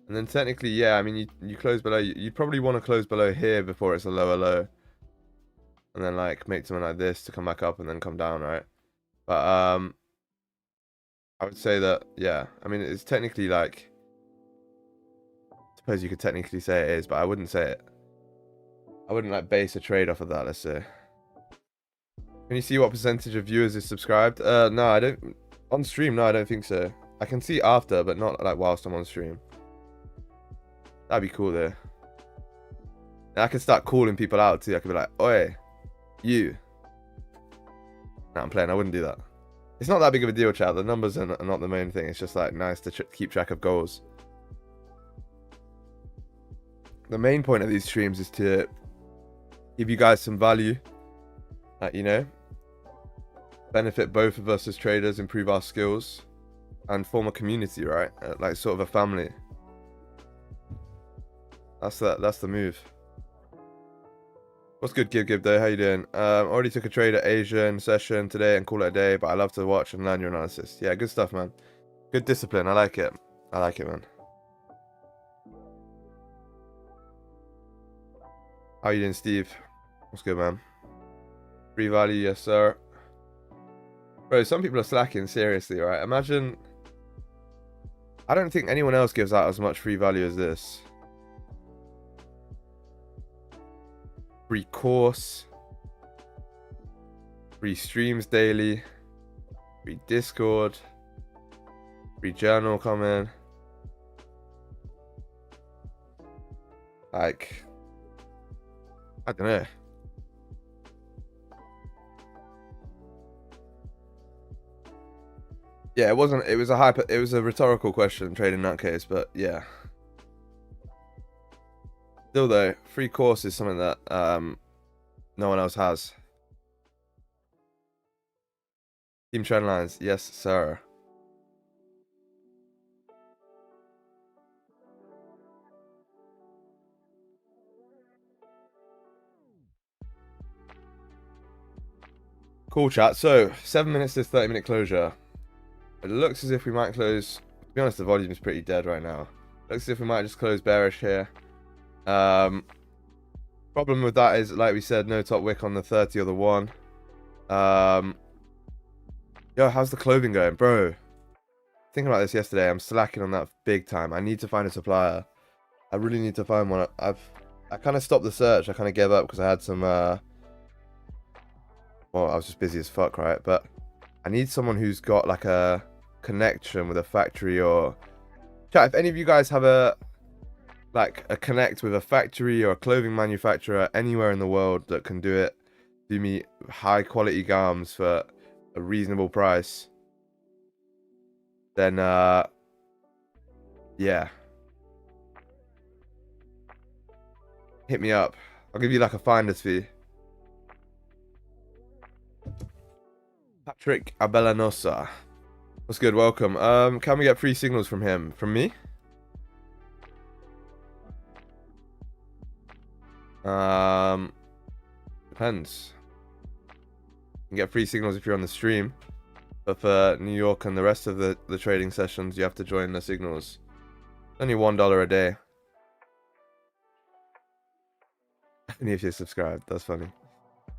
and then technically, yeah, I mean you close below. You probably want to close below here before it's a lower low, and then like make something like this to come back up and then come down, right? But I would say that, yeah. I mean, it's technically like, I suppose you could technically say it is, but I wouldn't say it. I wouldn't like base a trade off of that, let's say. Can you see what percentage of viewers is subscribed? No, I don't. On stream, no, I don't think so. I can see after, but not like whilst I'm on stream. That'd be cool though. And I can start calling people out too. I could be like, oi, you. No, I'm playing. I wouldn't do that. It's not that big of a deal, chat. The numbers are not the main thing. It's just like nice to keep track of goals. The main point of these streams is to give you guys some value. You know, benefit both of us as traders, improve our skills, and form a community, right? Like sort of a family. That's the move. What's good, Gib though? How you doing? Already took a trade at Asian session today and call it a day, but I love to watch and learn your analysis. Yeah, good stuff, man. Good discipline. I like it. I like it, man. How you doing, Steve? What's good, man? Free value, yes, sir. Bro, some people are slacking, seriously, right? Imagine... I don't think anyone else gives out as much free value as this. Free course. Free streams daily. Free Discord. Free journal coming. Like... I don't know. Yeah, it wasn't. It was a rhetorical question, trading nutcase, but yeah. Still though, free course is something that no one else has. Team trend lines, yes, sir. Cool, chat. So 7 minutes to 30-minute closure. It looks as if we might close. To be honest, the volume is pretty dead right now. Looks as if we might just close bearish here. Problem with that is, like we said, no top wick on the 30 or the 1. Yo, how's the clothing going, bro? Thinking about this yesterday. I'm slacking on that big time. I need to find a supplier. I really need to find one. I kind of stopped the search. I kind of gave up because I had some. Well, I was just busy as fuck, right? But I need someone who's got like a connection with a factory or... Chat, if any of you guys have a connect with a factory or a clothing manufacturer anywhere in the world that can do me high quality garms for a reasonable price, then yeah, hit me up. I'll give you like a finder's fee. Patrick Abellanosa. What's good? Welcome. Can we get free signals from him? From me? Depends. You can get free signals if you're on the stream. But for New York and the rest of the trading sessions, you have to join the signals. Only $1 a day. Only if you're subscribed. That's funny.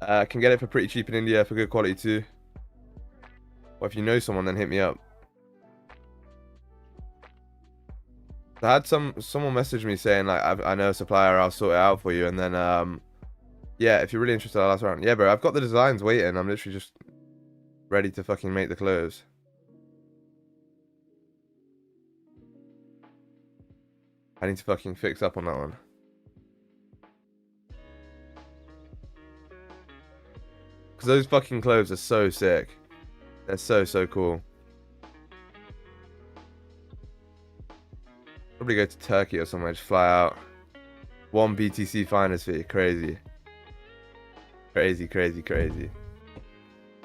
Can get it for pretty cheap in India for good quality too. Or if you know someone, then hit me up. I had someone message me saying like, I know a supplier, I'll sort it out for you, and then yeah, if you're really interested, I'll ask around. Yeah, bro, I've got the designs waiting. I'm literally just ready to fucking make the clothes. I need to fucking fix up on that one. Because those fucking clothes are so sick. They're so cool. Probably go to Turkey or somewhere, just fly out. 1 BTC finder's fee. Crazy. Crazy.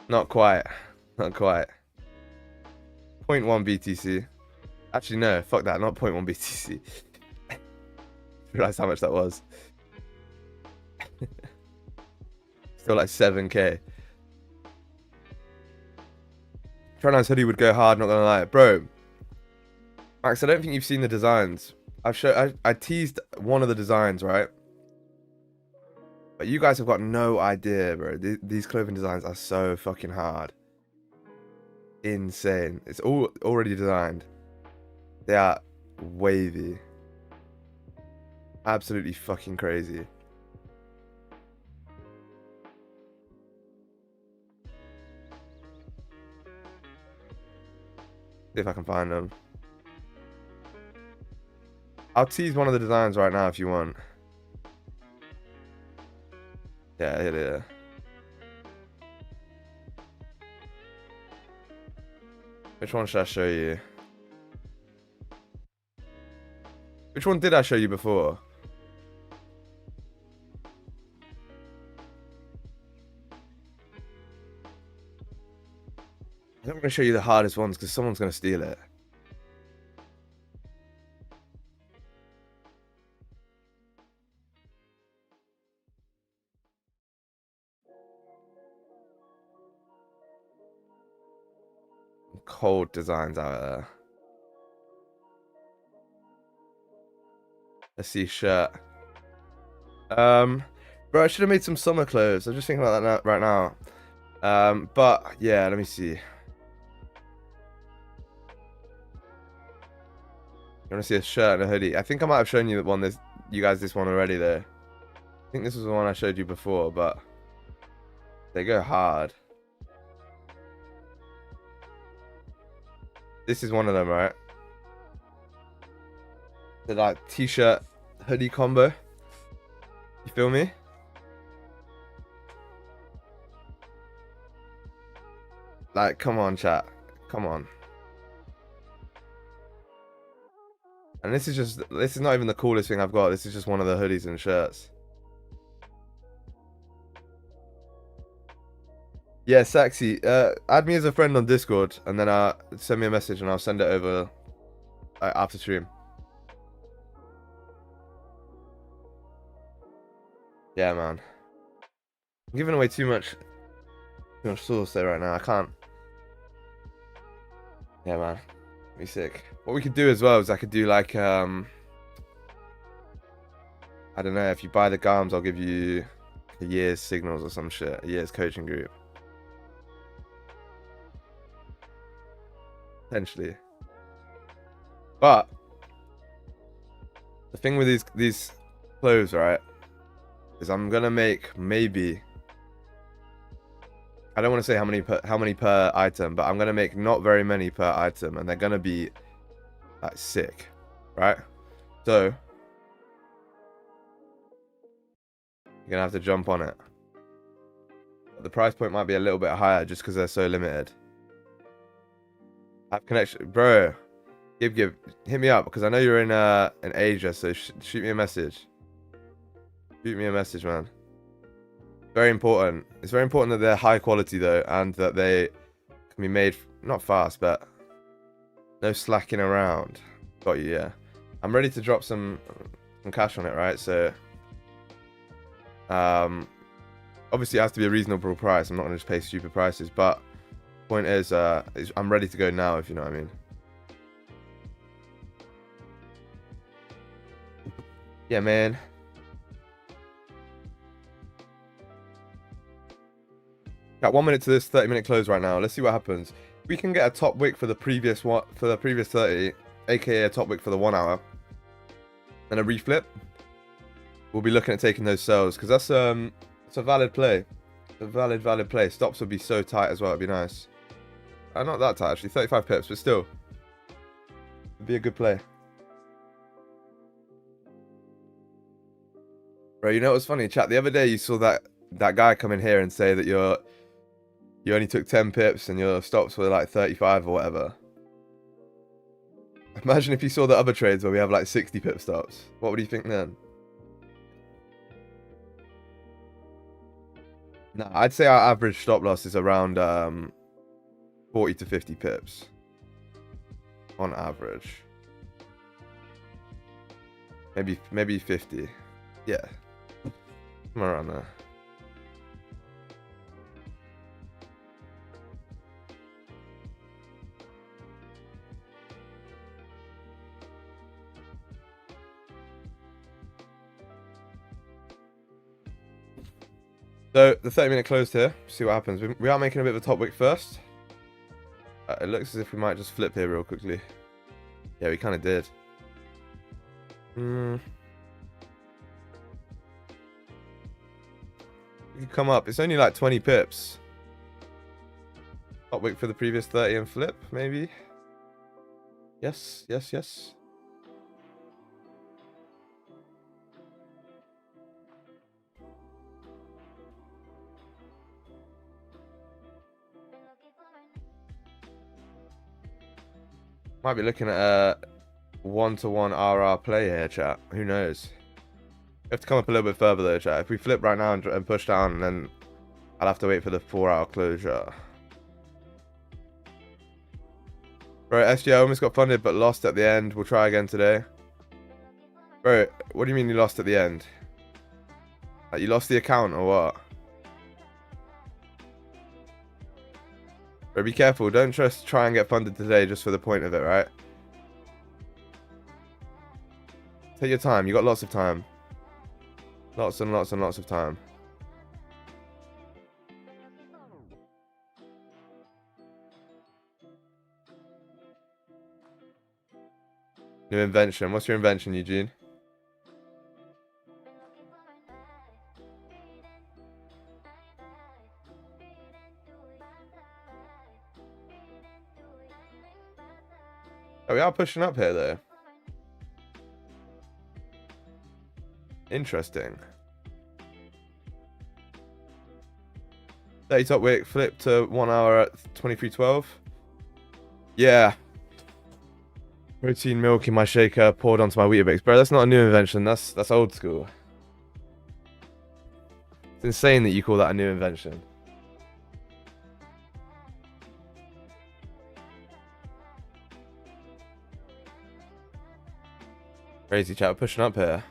Not quite. Not quite. 0.1 BTC. Actually, no. Fuck that. Not 0.1 BTC. Realize how much that was. Still like 7k. Trinine's hoodie would go hard, not gonna lie. Bro, Max, I don't think you've seen the designs. I teased one of the designs, right? But you guys have got no idea, bro. These clothing designs are so fucking hard. insane. It's all already designed. They are wavy. Absolutely fucking crazy. See if I can find them. I'll tease one of the designs right now if you want. Yeah, here they are. Which one should I show you? Which one did I show you before? I'm not going to show you the hardest ones because someone's going to steal it. Cold designs out there. Let's see, shirt. Bro, I should have made some summer clothes. I'm just thinking about that right now. But yeah, let me see. You want to see a shirt and a hoodie? I think I might have shown you the one. You guys this one already though. I think this was the one I showed you before, but they go hard. This is one of them, right? The like t-shirt hoodie combo. You feel me? Like, come on, chat. Come on. And this is not even the coolest thing I've got. This is just one of the hoodies and shirts. Yeah, Saxy, add me as a friend on Discord, and then send me a message, and I'll send it over after stream. Yeah, man. I'm giving away too much sauce there right now. I can't. Yeah, man. Be sick. What we could do as well is I could do like I don't know. If you buy the garms, I'll give you a year's signals or some shit. A year's coaching group. Potentially. But the thing with these clothes, right, is I'm gonna make maybe, I don't want to say how many per item, but I'm gonna make not very many per item, and they're gonna be like sick, right? So you're gonna have to jump on it. But the price point might be a little bit higher just because they're so limited. I have connection, bro. Gib, hit me up because I know you're in Asia, so shoot me a message. Shoot me a message, man. Very important. It's very important that they're high quality though, and that they can be made not fast, but no slacking around. Got you, yeah. I'm ready to drop some cash on it, right? So, obviously it has to be a reasonable price. I'm not gonna just pay stupid prices, but point is I'm ready to go now, if you know what I mean. Yeah, man. Got 1 minute to this 30-minute close right now. Let's see what happens. We can get a top wick for the previous one, for the previous 30, aka a top wick for the 1 hour, and a reflip. We'll be looking at taking those sells because that's it's a valid play. It's a valid play. Stops would be so tight as well. It'd be nice. Not that tight actually. 35 pips, but still, it'd be a good play. Bro, you know what's funny, chat? The other day you saw that guy come in here and say that you only took 10 pips and your stops were like 35 or whatever. Imagine if you saw the other trades where we have like 60 pip stops. What would you think then? Nah, I'd say our average stop loss is around 40 to 50 pips on average. Maybe 50. Yeah. Somewhere around there. So the 30-minute closed here. See what happens. We are making a bit of a top wick first. It looks as if we might just flip here real quickly. Yeah, we kind of did. We could come up. It's only like 20 pips. Top wick for the previous 30 and flip, maybe. Yes, yes, yes. Might be looking at a 1-to-1 RR play here, chat. Who knows? We have to come up a little bit further though, chat. If we flip right now and push down, then I'll have to wait for the 4-hour closure. Bro, SG, I almost got funded but lost at the end. We'll try again today. Bro, what do you mean you lost at the end? Like, you lost the account or what? Bro, be careful. Don't just try and get funded today just for the point of it, right? Take your time. You got lots of time. Lots and lots and lots of time. New invention. What's your invention, Eugene? Oh, we are pushing up here, though. Interesting. 30 top wick, flip to 1 hour at 23.12. Yeah. Protein milk in my shaker, poured onto my Weetabix. Bro, that's not a new invention. That's old school. It's insane that you call that a new invention. Crazy chat, pushing up here.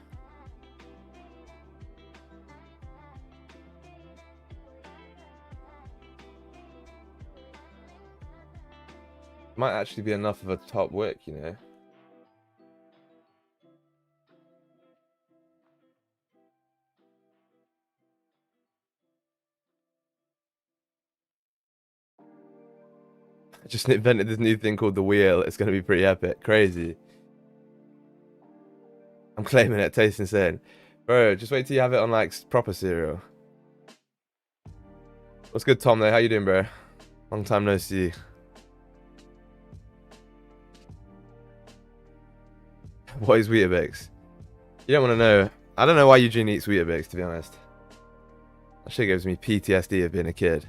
Might actually be enough of a top wick, you know. I just invented this new thing called the wheel. It's going to be pretty epic. Crazy. I'm claiming it. Tastes insane. Bro, just wait till you have it on, like, proper cereal. What's good, Tom, though? How you doing, bro? Long time no see. What is Weetabix? You don't want to know. I don't know why Eugene eats Weetabix, to be honest. That shit gives me PTSD of being a kid.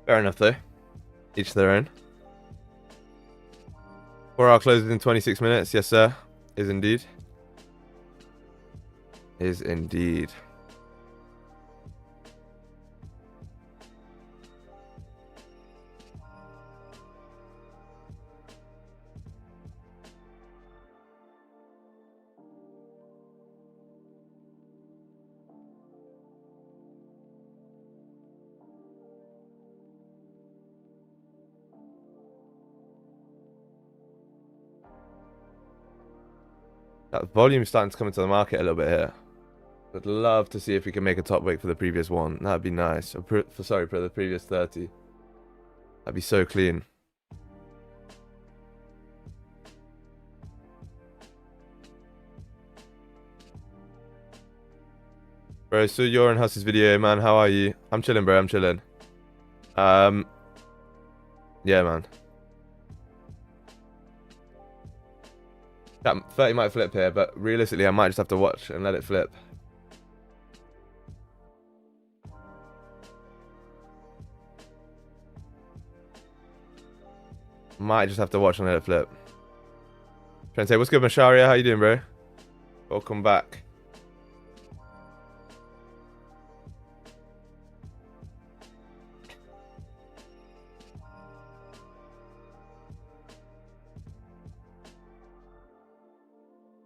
Fair enough, though. Each their own. 4-hour closes in 26 minutes. Yes, sir. Is indeed. Is indeed. That volume's starting to come into the market a little bit here. I'd love to see if we can make a top wick for the previous one. That'd be nice. Sorry, for the previous 30. That'd be so clean. Bro, so you're in Huss's video, man. How are you? I'm chilling, bro. I'm chilling. Yeah, man. That 30 might flip here, but realistically, I might just have to watch and let it flip. Might just have to watch and let it flip. Trying to say, what's good, Masharia? How you doing, bro? Welcome back.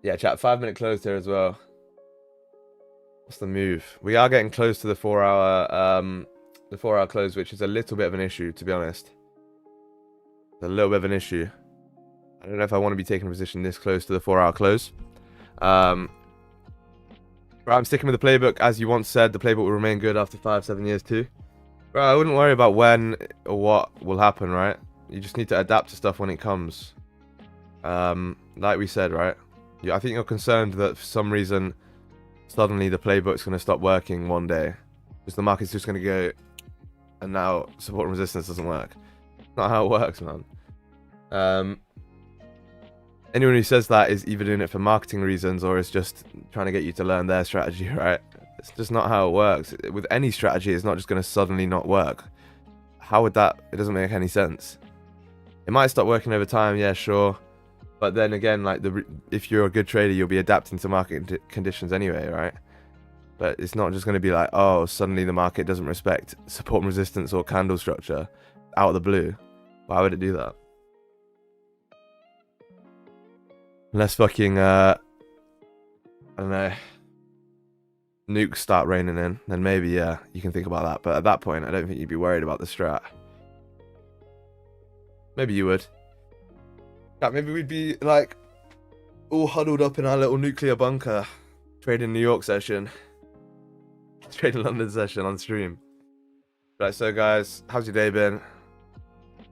Yeah, chat. 5-minute close here as well. What's the move? We are getting close to the 4-hour close, which is a little bit of an issue, to be honest. It's a little bit of an issue. I don't know if I want to be taking a position this close to the 4-hour close. Right, I'm sticking with the playbook. As you once said, the playbook will remain good after 5-7 years too. Right, I wouldn't worry about when or what will happen, right? You just need to adapt to stuff when it comes. Like we said, right? I think you're concerned that for some reason, suddenly the playbook's going to stop working one day. Because the market's just going to go, and now support and resistance doesn't work. Not how it works, man. Anyone who says that is either doing it for marketing reasons or is just trying to get you to learn their strategy, right? It's just not how it works. With any strategy, it's not just going to suddenly not work. How would that? It doesn't make any sense. It might stop working over time, yeah, sure. But then again, like if you're a good trader, you'll be adapting to market conditions anyway, right? But it's not just going to be like, oh, suddenly the market doesn't respect support and resistance or candle structure out of the blue. Why would it do that? Unless fucking, I don't know, nukes start raining in, then maybe, yeah, you can think about that. But at that point, I don't think you'd be worried about the strat. Maybe you would. Yeah, maybe we'd be, like, all huddled up in our little nuclear bunker, trading New York session, trading London session on stream. Right, so guys, how's your day been?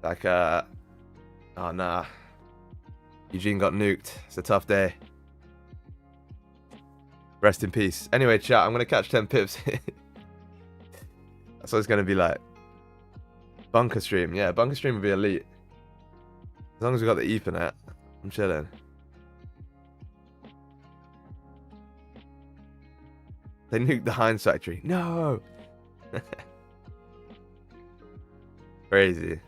Like, oh, nah. Eugene got nuked. It's a tough day. Rest in peace. Anyway, chat, I'm going to catch 10 pips. That's what it's going to be like. Bunker stream. Yeah, bunker stream would be elite. As long as we got the Ethernet, I'm chilling. They nuked the Heinz factory. No! Crazy.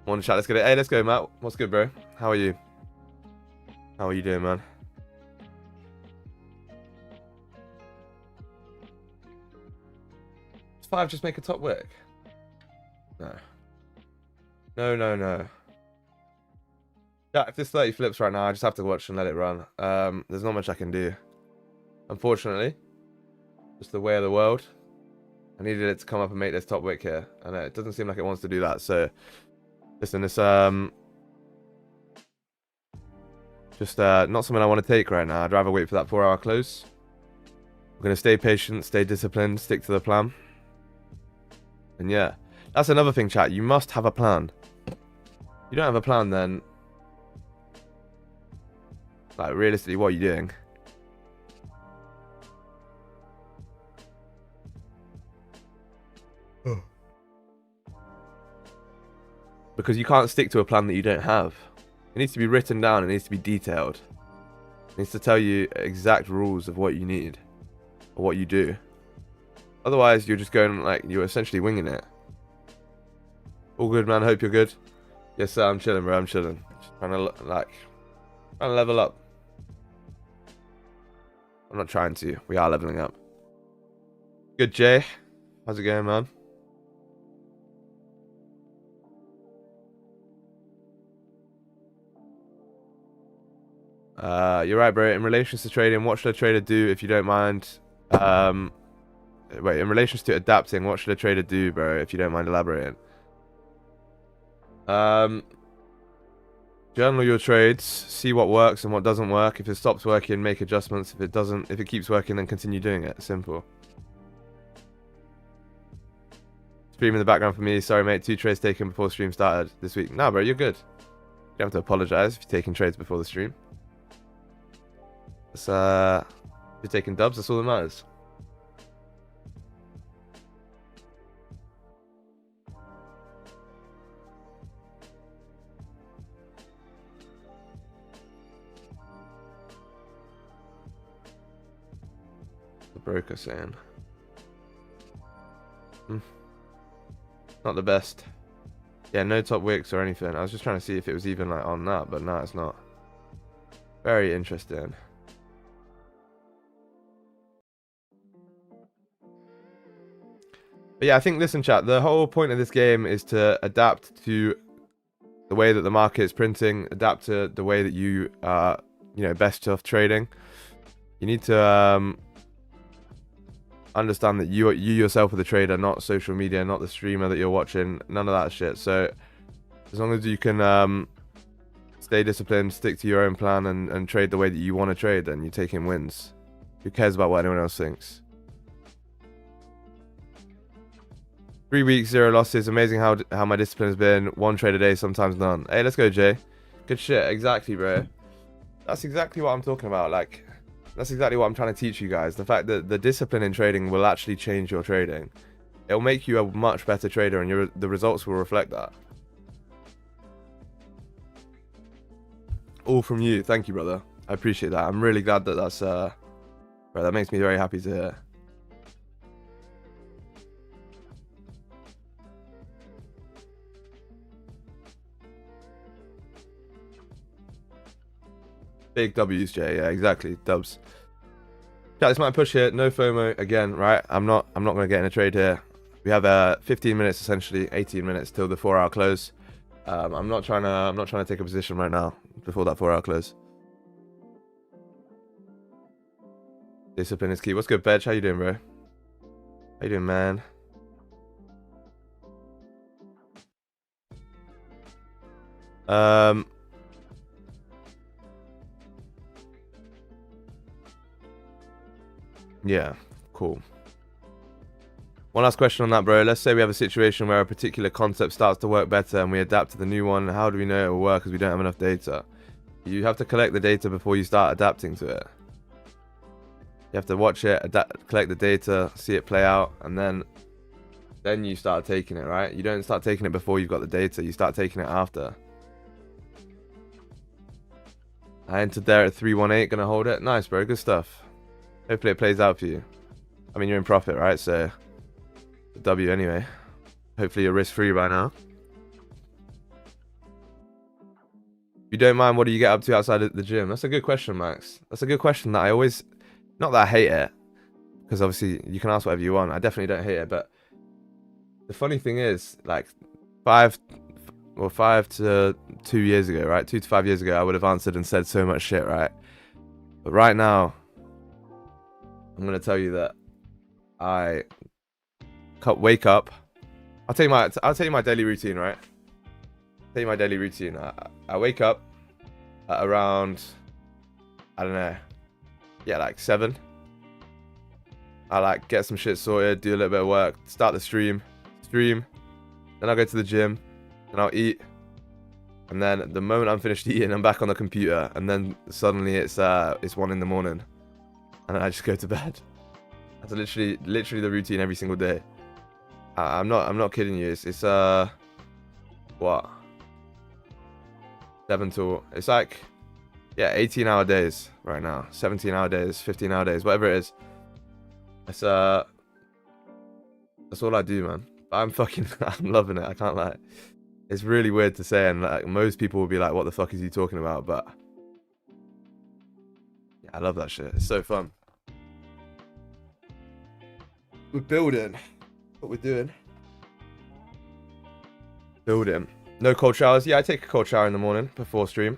Morning chat, let's get it. Hey, let's go, Matt. What's good, bro? How are you? How are you doing, man? Does 5 just make a top wick? No. No. Yeah, if this 30 flips right now, I just have to watch and let it run. There's not much I can do. Unfortunately. Just the way of the world. I needed it to come up and make this top wick here. And it doesn't seem like it wants to do that, so... Listen, it's just not something I want to take right now. I'd rather wait for that 4-hour close. I'm going to stay patient, stay disciplined, stick to the plan. And yeah, that's another thing, chat. You must have a plan. If you don't have a plan, then... Like, realistically, what are you doing? Because you can't stick to a plan that you don't have. It needs to be written down. It needs to be detailed. It needs to tell you exact rules of what you need. Or what you do. Otherwise, you're just going, like, you're essentially winging it. All good, man. Hope you're good. Yes, sir. I'm chilling, bro. I'm chilling. Just trying to, like, trying to level up. I'm not trying to. We are leveling up. Good, Jay. How's it going, man? You're right, bro. In relations to trading, what should a trader do if you don't mind? Wait, in relations to adapting, what should a trader do, bro, if you don't mind elaborating? Journal your trades, see what works and what doesn't work. If it stops working, make adjustments. If it keeps working, then continue doing it. Simple. Stream in the background for me. Sorry, mate. 2 trades taken before the stream started this week. Nah, bro, you're good. You don't have to apologize if you're taking trades before the stream. It's, if you're taking dubs, that's all that matters. The broker saying. Not the best. Yeah, no top wicks or anything. I was just trying to see if it was even like on that, but no, it's not. Very interesting. But yeah, I think, listen, chat, the whole point of this game is to adapt to the way that the market is printing, adapt to the way that you are, you know, best off trading. You need to understand that you yourself are the trader, not social media, not the streamer that you're watching, none of that shit. So As long as you can stay disciplined, stick to your own plan, and trade the way that you want to trade, then you're taking wins. Who cares about what anyone else thinks? 3 weeks, 0 losses. Amazing how my discipline has been. 1 trade a day, sometimes none. Hey, let's go, Jay. Good shit. Exactly, bro. That's exactly what I'm talking about. Like, that's exactly what I'm trying to teach you guys. The fact that the discipline in trading will actually change your trading. It'll make you a much better trader, and the results will reflect that. All from you. Thank you, brother. I appreciate that. I'm really glad that that's bro, that makes me very happy to hear. Big W's, Jay. Yeah, exactly. Dubs. Yeah, this might push here. No FOMO again, right? I'm not gonna get in a trade here. We have 15 minutes, essentially 18 minutes till the 4-hour close. I'm not trying to take a position right now before that 4-hour close. Discipline is key. What's good, Bedge? How you doing, bro? How you doing, man? Yeah, cool. One last question on that, bro. Let's say we have a situation where a particular concept starts to work better and we adapt to the new one. How do we know it will work because we don't have enough data? You have to collect the data before you start adapting to it. You have to watch it, collect the data, see it play out, and then you start taking it, right? You don't start taking it before you've got the data. You start taking it after. I entered there at 318, gonna hold it. Nice, bro. Good stuff. Hopefully it plays out for you. I mean, you're in profit, right? So, W anyway. Hopefully you're risk-free by now. If you don't mind, what do you get up to outside of the gym? That's a good question, Max. That's a good question that I always... Not that I hate it, because obviously you can ask whatever you want. I definitely don't hate it, but the funny thing is, like, 5 to 2 years ago, right? 2 to 5 years ago, I would have answered and said so much shit, right? But right now, I'm going to tell you that I wake up. I'll tell you my daily routine, right? I'll tell you my daily routine. I wake up at around, I don't know, yeah, like 7. I like get some shit sorted, do a little bit of work, start the stream, then I'll go to the gym, and I'll eat, and then the moment I'm finished eating, I'm back on the computer, and then suddenly it's 1 in the morning, and then I just go to bed. That's literally the routine every single day. I'm not kidding you. It's what, 7 to, it's like, yeah, 18-hour days right now, 17-hour days, 15-hour days, whatever it is. That's all I do, man. I'm loving it. I can't lie. It's really weird to say, and like most people will be like, "What the fuck is he talking about?" But yeah, I love that shit. It's so fun. We're building. What we're doing. Building. No cold showers. Yeah, I take a cold shower in the morning before stream.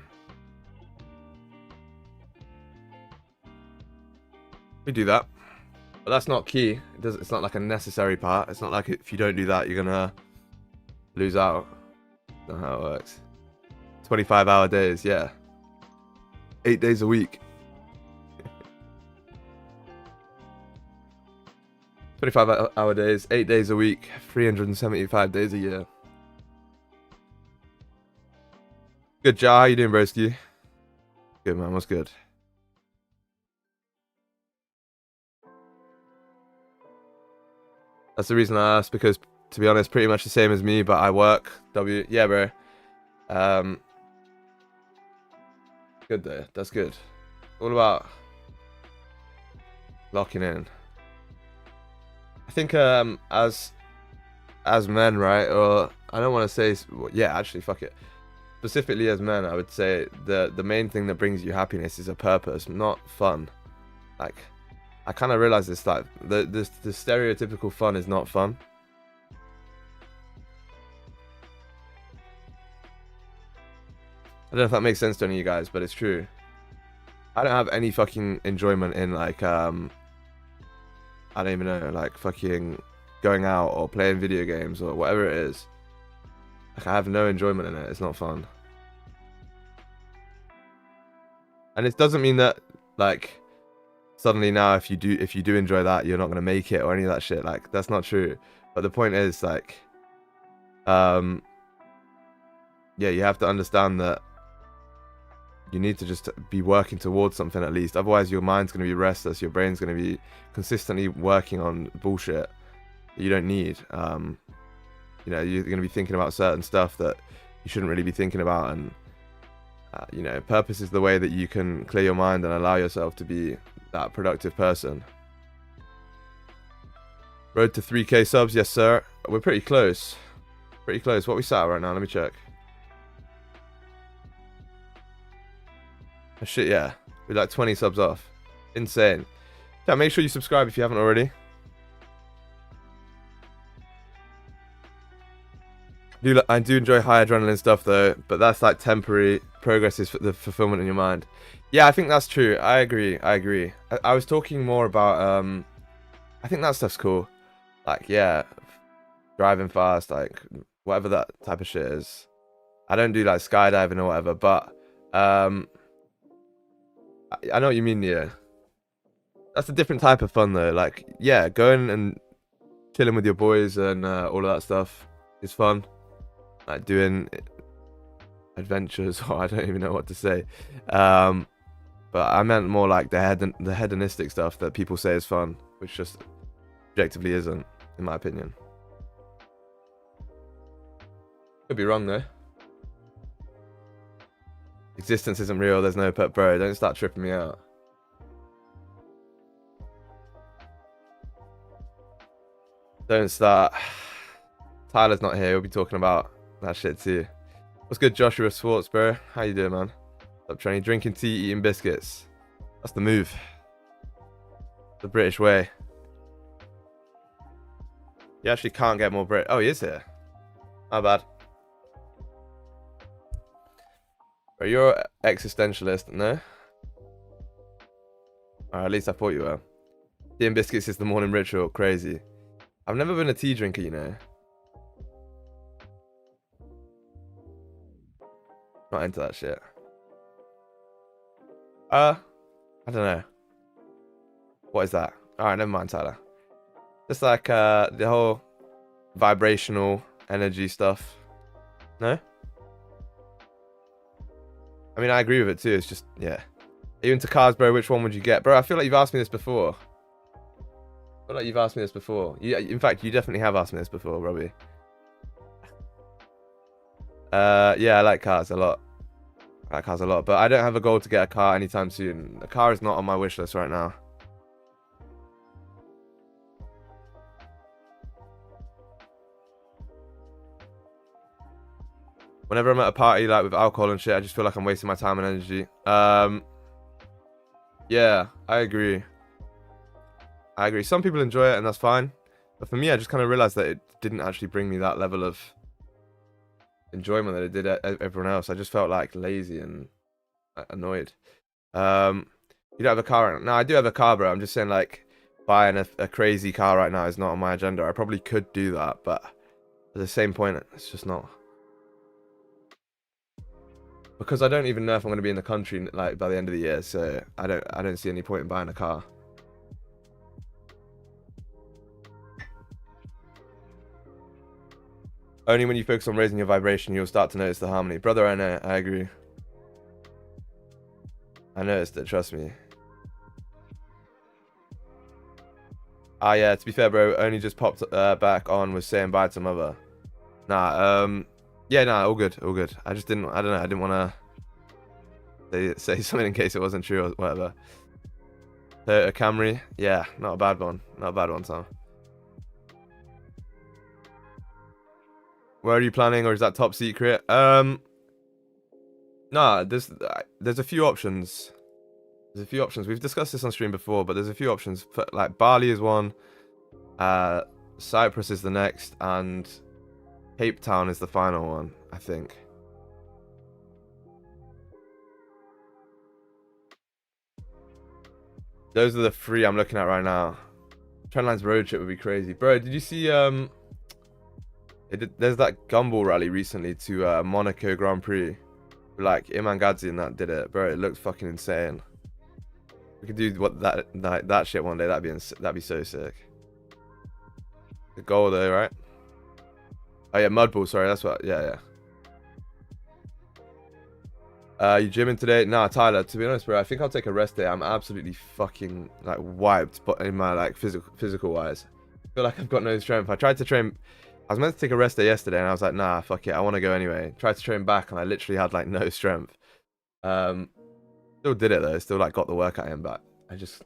We do that, but that's not key. It's not like a necessary part. It's not like if you don't do that, you're gonna lose out. That's not how it works. 25-hour days, yeah. 8 days a week. 25-hour days, 8 days a week, 375 days a year. Good, Ja. How you doing, broski? Good, man. What's good? That's the reason I asked, because, to be honest, pretty much the same as me, but I work. Yeah, bro. Good though. That's good. All about locking in. I think as men, right? Or I don't want to say, yeah, actually, fuck it. Specifically as men, I would say the main thing that brings you happiness is a purpose, not fun. Like, I kind of realized this, like, the stereotypical fun is not fun. I don't know if that makes sense to any of you guys, but it's true. I don't have any fucking enjoyment in, like, I don't even know, like, fucking going out or playing video games or whatever it is. Like, I have no enjoyment in it. It's not fun. And it doesn't mean that, like, suddenly now if you do enjoy that, you're not gonna make it or any of that shit. Like, that's not true. But the point is, like, yeah, you have to understand that you need to just be working towards something at least. Otherwise, your mind's gonna be restless. Your brain's gonna be consistently working on bullshit that you don't need. You know, you're gonna be thinking about certain stuff that you shouldn't really be thinking about, and you know, purpose is the way that you can clear your mind and allow yourself to be that productive person. Road to 3K subs, yes sir. We're pretty close. Pretty close. What are we sat at right now? Let me check. Oh, shit, yeah. We're like 20 subs off. Insane. Yeah, make sure you subscribe if you haven't already. I do enjoy high adrenaline stuff though, but that's like temporary. Progress is for the fulfillment in your mind. Yeah, I think that's true. I agree. I was talking more about I think that stuff's cool. Like, yeah, driving fast, like whatever that type of shit is. I don't do like skydiving or whatever, but I know what you mean. Yeah, that's a different type of fun though. Like, yeah, going and chilling with your boys and all of that stuff is fun. Like doing adventures, or I don't even know what to say. But I meant more like the hedonistic stuff that people say is fun, which just objectively isn't, in my opinion. Could be wrong though. Existence isn't real. There's no pet, bro. Don't start tripping me out. Don't start. Tyler's not here. We'll be talking about that shit too. What's good, Joshua Swartz, bro? How you doing, man? Up training, drinking tea, eating biscuits. That's the move. The British way. You actually can't get more Brit. Oh, he is here. My bad. Bro, you're an existentialist, no? Or at least I thought you were. Tea and biscuits is the morning ritual. Crazy. I've never been a tea drinker, you know. Not into that shit. I don't know. What is that? Alright, never mind, Tyler. Just like the whole vibrational energy stuff. No? I mean, I agree with it too. It's just, yeah. Are you into cars, bro? Which one would you get? Bro, I feel like you've asked me this before. In fact, you definitely have asked me this before, Robbie. Yeah, I like cars a lot. But I don't have a goal to get a car anytime soon. A car is not on my wish list right now. Whenever I'm at a party, like with alcohol and shit, I just feel like I'm wasting my time and energy. Yeah, I agree. Some people enjoy it, and that's fine. But for me, I just kind of realized that it didn't actually bring me that level of enjoyment that it did everyone else. I just felt like lazy and annoyed. You don't have a car? No, I do have a car, bro. I'm just saying, like, buying a crazy car right now is not on my agenda. I probably could do that, but at the same point, it's just not. Because I don't even know if I'm going to be in the country like by the end of the year, so I don't see any point in buying a car. Only when you focus on raising your vibration, you'll start to notice the harmony. Brother, I know. I agree. I noticed it, trust me. Ah, yeah, to be fair, bro, only just popped back on, was saying bye to mother. Nah, yeah, nah, all good. I just didn't, I don't know, I didn't want to say something in case it wasn't true or whatever. So, a Camry, yeah, not a bad one, Tom. Where are you planning, or is that top secret? Nah, there's a few options. We've discussed this on stream before, but there's a few options. Like Bali is one, Cyprus is the next, and Cape Town is the final one, I think. Those are the three I'm looking at right now. Trendline's road trip would be crazy, bro. Did you see There's that gumball rally recently to Monaco Grand Prix. Like Iman Gadzhi and that did it, bro. It looked fucking insane. We could do that shit one day. That'd be so sick. The goal though, right? Oh yeah, Mudball. Sorry, that's what. Yeah. You gymming today? Nah, Tyler. To be honest, bro, I think I'll take a rest day. I'm absolutely fucking like wiped, but in my like physical wise, I feel like I've got no strength. I tried to train. I was meant to take a rest day yesterday, and I was like, nah, fuck it. I want to go anyway. Tried to train back, and I literally had like no strength. Still did it though. Still like got the workout in, but I just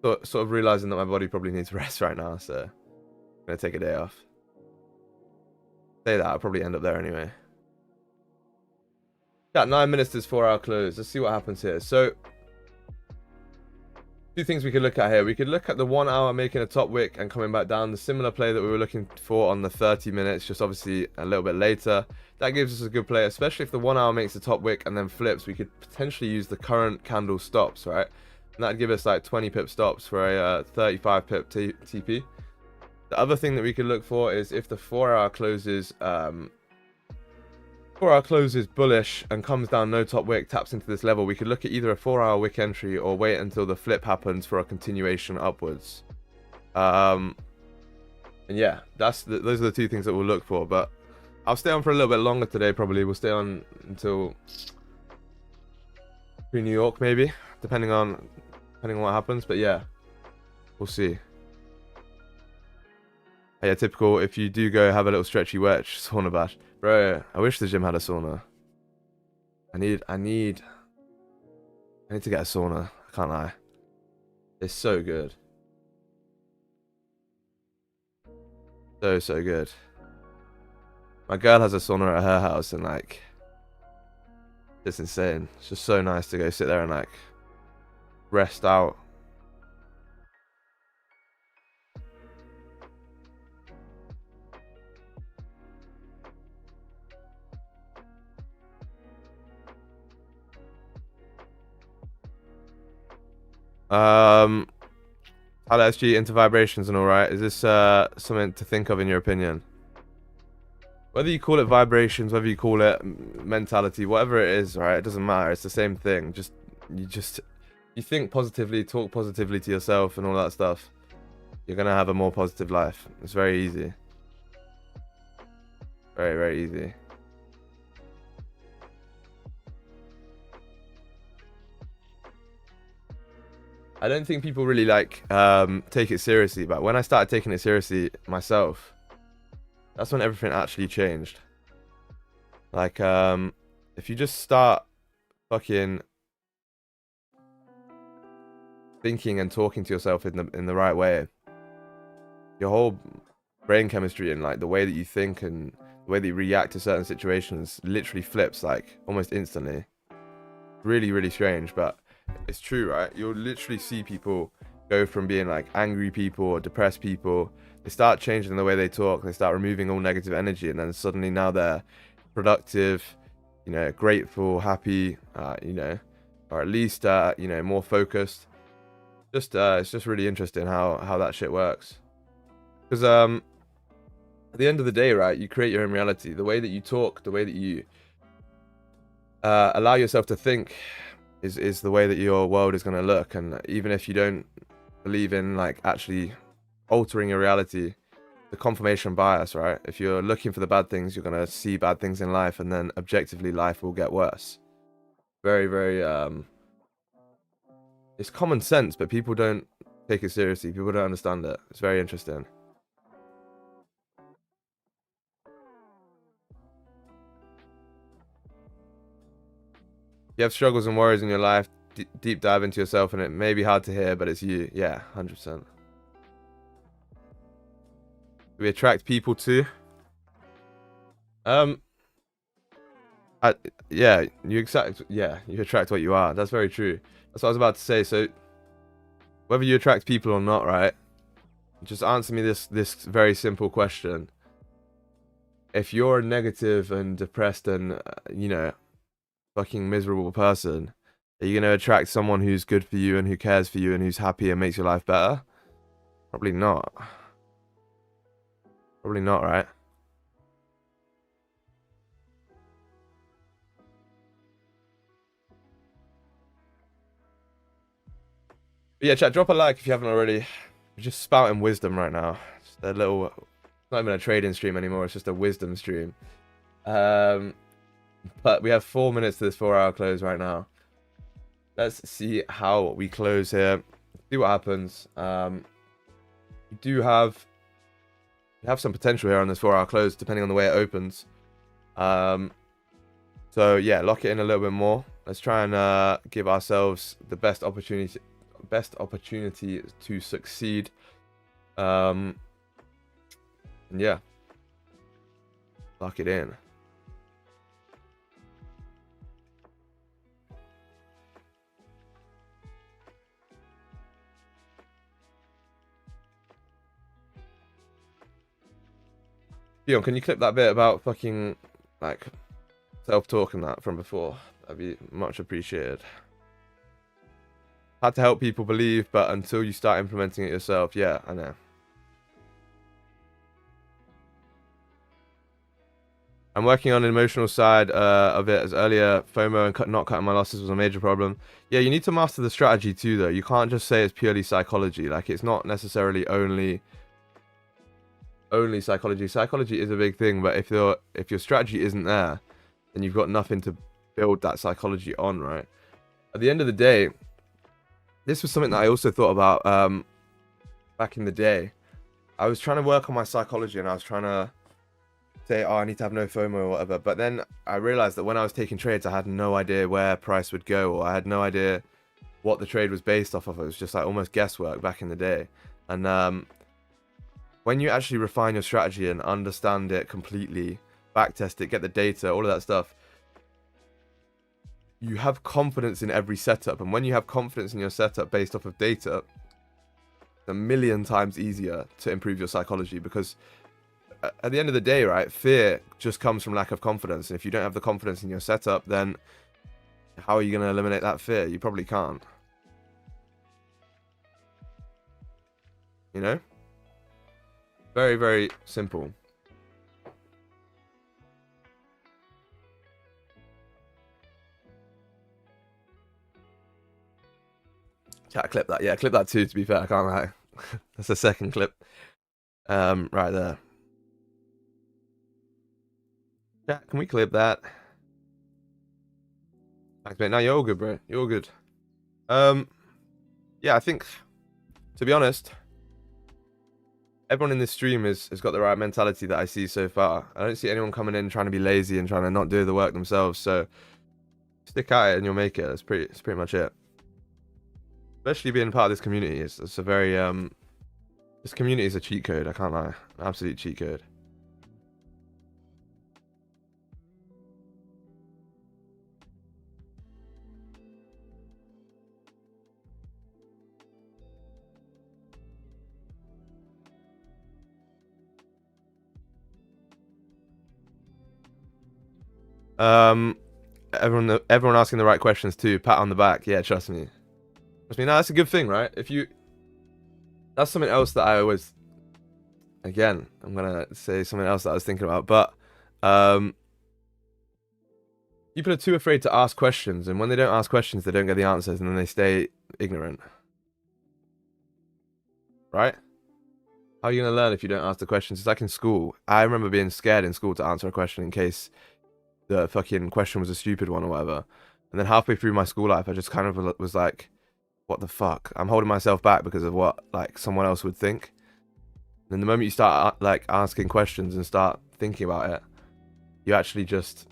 sort of realizing that my body probably needs rest right now, so I'm gonna take a day off. Say that, I'll probably end up there anyway. Got 9 minutes to this 4-hour close. Let's see what happens here. So, two things we could look at here. We could look at the 1 hour making a top wick and coming back down. The similar play that we were looking for on the 30 minutes, just obviously a little bit later. That gives us a good play, especially if the 1 hour makes a top wick and then flips. We could potentially use the current candle stops, right? And that'd give us like 20 pip stops for a 35 pip TP. The other thing that we could look for is if the 4 hour closes bullish and comes down no top wick, taps into this level, we could look at either a 4 hour wick entry or wait until the flip happens for a continuation upwards. And yeah, those are the two things that we'll look for. But I'll stay on for a little bit longer today. Probably we'll stay on until New York, maybe, depending on what happens. But yeah, we'll see. Yeah, typical. If you do go have a little stretchy wedge sauna bash, bro. I wish the gym had a sauna. I need to get a sauna. I can't lie. It's so good. So good. My girl has a sauna at her house, and like, it's insane. It's just so nice to go sit there and like rest out. LSG into vibrations and all right. Is this something to think of in your opinion? Whether you call it vibrations, whether you call it mentality, whatever it is, right? It doesn't matter. It's the same thing. You think positively, talk positively to yourself, and all that stuff. You're gonna have a more positive life. It's very easy. Very, very easy. I don't think people really like take it seriously, but when I started taking it seriously myself, that's when everything actually changed. Like, if you just start fucking thinking and talking to yourself in the right way, your whole brain chemistry and like the way that you think and the way that you react to certain situations literally flips like almost instantly. Really, really strange, but it's true, right? You'll literally see people go from being like angry people or depressed people. They start changing the way they talk. They start removing all negative energy, and then suddenly now they're productive, you know, grateful, happy, you know, or at least you know, more focused. It's just really interesting how that shit works. Because at the end of the day, right, you create your own reality. The way that you talk, the way that you allow yourself to think is the way that your world is going to look. And even if you don't believe in like actually altering your reality, the confirmation bias, right? If you're looking for the bad things, you're going to see bad things in life, and then objectively life will get worse. Very, very it's common sense, but people don't take it seriously. People don't understand it. It's very interesting. You have struggles and worries in your life, deep dive into yourself, and it may be hard to hear, but it's you. Yeah, 100%. We attract people too. Yeah, you attract what you are. That's very true. That's what I was about to say. So, whether you attract people or not, right? Just answer me this very simple question. If you're a negative and depressed and you know, fucking miserable person, are you going to attract someone who's good for you and who cares for you and who's happy and makes your life better? Probably not. Probably not, right? But yeah, chat, drop a like if you haven't already. We're just spouting wisdom right now. Just a little, it's not even a trading stream anymore. It's just a wisdom stream. But we have 4 minutes to this 4-hour close right now. Let's see how we close here. See what happens. We do have some potential here on this 4-hour close, depending on the way it opens. So yeah, lock it in a little bit more. Let's try and give ourselves the best opportunity to succeed. And yeah, lock it in. Dion, can you clip that bit about fucking like self-talk and that from before? That'd be much appreciated. Had to help people believe, but until you start implementing it yourself, yeah, I know. I'm working on an emotional side of it, as earlier FOMO and not cutting my losses was a major problem. Yeah, you need to master the strategy too, though. You can't just say it's purely psychology. Like, it's not necessarily only psychology. Psychology is a big thing, but if your strategy isn't there, then you've got nothing to build that psychology on, right? At the end of the day, this was something that I also thought about back in the day. I was trying to work on my psychology, and I was trying to say, oh, I need to have no FOMO or whatever. But then I realized that when I was taking trades, I had no idea where price would go, or I had no idea what the trade was based off of. It was just like almost guesswork back in the day. And when you actually refine your strategy and understand it completely, backtest it, get the data, all of that stuff, you have confidence in every setup. And when you have confidence in your setup based off of data, it's a million times easier to improve your psychology, because at the end of the day, right, fear just comes from lack of confidence. And if you don't have the confidence in your setup, then how are you going to eliminate that fear? You probably can't. You know? Very, very simple. Chat, clip that. Yeah, clip that too, to be fair. I can't lie. That's the second clip. Right there. Chat, can we clip that? Thanks, mate. No, you're all good, bro. You're all good. Yeah, I think, to be honest, everyone in this stream has got the right mentality that I see so far. I don't see anyone coming in trying to be lazy and trying to not do the work themselves. So stick at it and you'll make it. That's pretty much it. Especially being part of this community. It's a very this community is a cheat code. I can't lie, an absolute cheat code. Everyone asking the right questions too. Pat on the back. Yeah, trust me. No, that's a good thing, right? That's something else that I always, again, I'm gonna say something else that I was thinking about, but people are too afraid to ask questions, and when they don't ask questions, they don't get the answers, and then they stay ignorant. Right? How are you gonna learn if you don't ask the questions? It's like in school. I remember being scared in school to answer a question in case the fucking question was a stupid one or whatever. And then halfway through my school life, I just kind of was like, what the fuck? I'm holding myself back because of what like someone else would think. And the moment you start like asking questions and start thinking about it, you actually just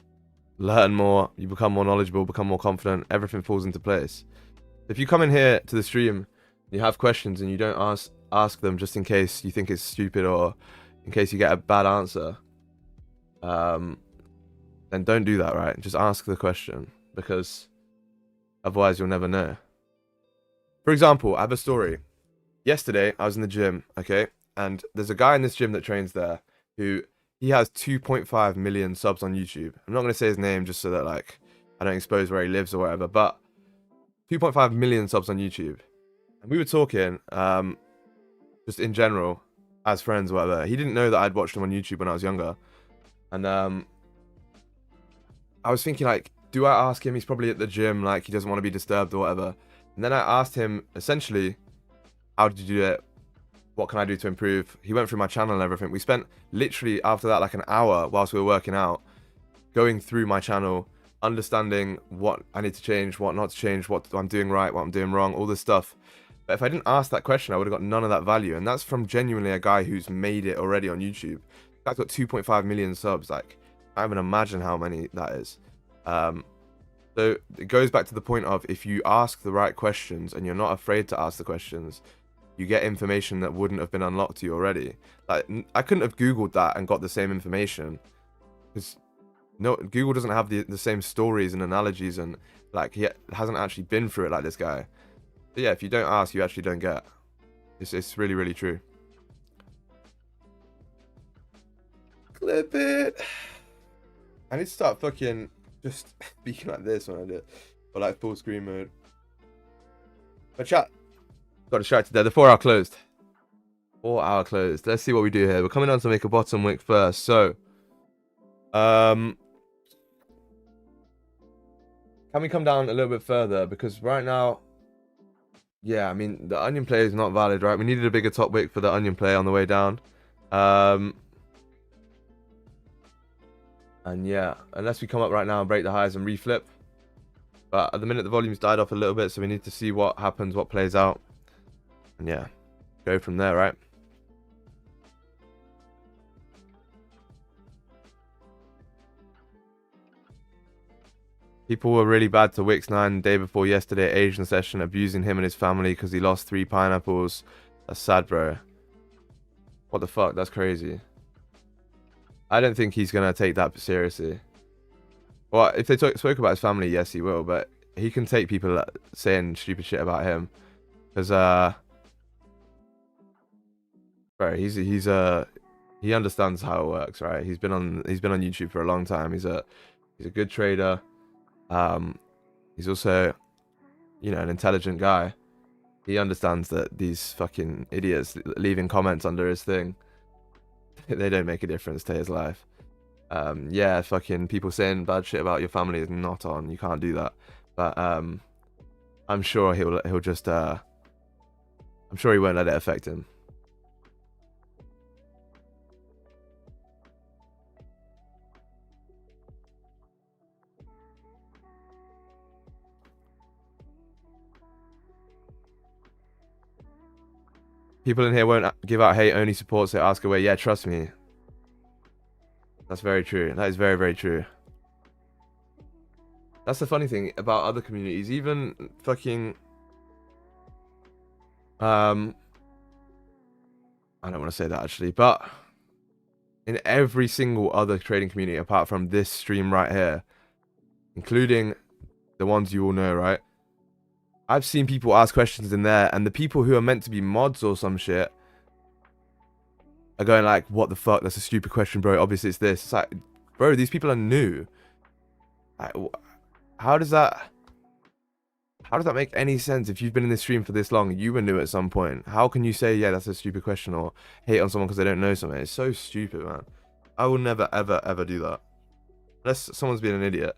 learn more, you become more knowledgeable, become more confident, everything falls into place. If you come in here to the stream and you have questions and you don't ask them just in case you think it's stupid or in case you get a bad answer, then don't do that, right? Just ask the question, because otherwise you'll never know. For example, I have a story. Yesterday, I was in the gym, okay? And there's a guy in this gym that trains there who, he has 2.5 million subs on YouTube. I'm not going to say his name just so that, like, I don't expose where he lives or whatever, but 2.5 million subs on YouTube. And we were talking, just in general, as friends or whatever. He didn't know that I'd watched him on YouTube when I was younger. And I was thinking, like, do I ask him? He's probably at the gym, like, he doesn't want to be disturbed or whatever. And then I asked him, essentially, how did you do it? What can I do to improve? He went through my channel and everything. We spent literally after that like an hour whilst we were working out, going through my channel, understanding what I need to change, what not to change, what I'm doing right, what I'm doing wrong, all this stuff. But if I didn't ask that question, I would have got none of that value. And that's from genuinely a guy who's made it already on YouTube. That's got 2.5 million subs. Like, I can't even imagine how many that is. So it goes back to the point of, if you ask the right questions and you're not afraid to ask the questions, you get information that wouldn't have been unlocked to you already. Like, I couldn't have Googled that and got the same information, because no, Google doesn't have the same stories and analogies, and like, he hasn't actually been through it like this guy. But yeah, if you don't ask, you actually don't get. It's really, really true. Clip it. I need to start fucking just speaking like this when I do it, or like full screen mode. But chat, got distracted there. The 4 hour closed. 4 hour closed. Let's see what we do here. We're coming on to make a bottom wick first. So, can we come down a little bit further? Because right now, yeah, I mean, the onion play is not valid, right? We needed a bigger top wick for the onion play on the way down. And yeah, unless we come up right now and break the highs and reflip. But at the minute, the volume's died off a little bit, so we need to see what happens, what plays out. And yeah, go from there, right? People were really bad to Wix9 the day before yesterday, Asian session, abusing him and his family because he lost 3 pineapples. That's sad, bro. What the fuck? That's crazy. I don't think he's going to take that seriously. Well, if they spoke about his family, yes, he will. But he can take people saying stupid shit about him. Because, bro, he understands how it works, right? He's been on YouTube for a long time. He's a good trader. He's also, you know, an intelligent guy. He understands that these fucking idiots leaving comments under his thing, they don't make a difference to his life. Yeah, fucking people saying bad shit about your family is not on. You can't do that. But I'm sure he'll just I'm sure he won't let it affect him. People in here won't give out hate, only support, so ask away. Yeah, trust me. That's very true. That is very, very true. That's the funny thing about other communities. Even fucking... I don't want to say that, actually. But in every single other trading community, apart from this stream right here, including the ones you all know, right? I've seen people ask questions in there, and the people who are meant to be mods or some shit are going like, what the fuck? That's a stupid question, bro. Obviously it's this. It's like, bro, these people are new. Like, how does that make any sense? If you've been in this stream for this long, you were new at some point. How can you say, yeah, that's a stupid question, or hate on someone because they don't know something? It's so stupid, man. I will never, ever, ever do that. Unless someone's being an idiot.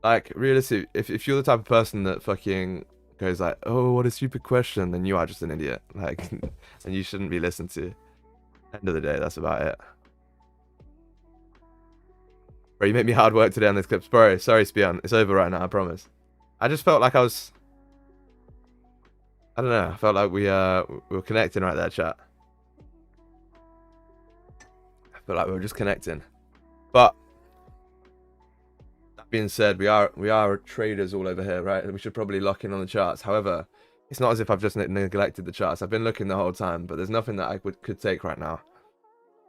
Like, realistically, if you're the type of person that fucking goes like, oh, what a stupid question, then you are just an idiot. Like, and you shouldn't be listened to. End of the day, that's about it. Bro, you made me hard work today on this clip. Bro, sorry, Spion. It's over right now, I promise. I just felt like I was... I don't know. I felt like we were connecting right there, chat. I felt like we were just connecting. But... being said, we are traders all over here, right? We should probably lock in on the charts. However, it's not as if I've just neglected the charts. I've been looking the whole time, but there's nothing that I could take right now.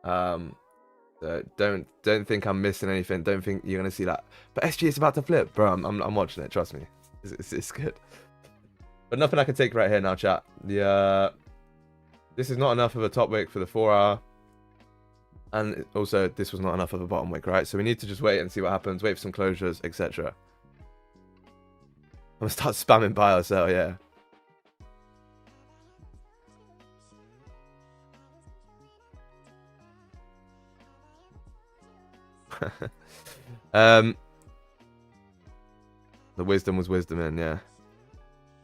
So don't think I'm missing anything. Don't think you're gonna see that. But SG is about to flip, bro. I'm watching it. Trust me, it's good. But nothing I can take right here now, chat. This is not enough of a top wick for the 4 hour. And also, this was not enough of a bottom wick, right? So we need to just wait and see what happens, wait for some closures, etc. I'm going to start spamming buy or sell, yeah. the wisdom was wisdom in, yeah.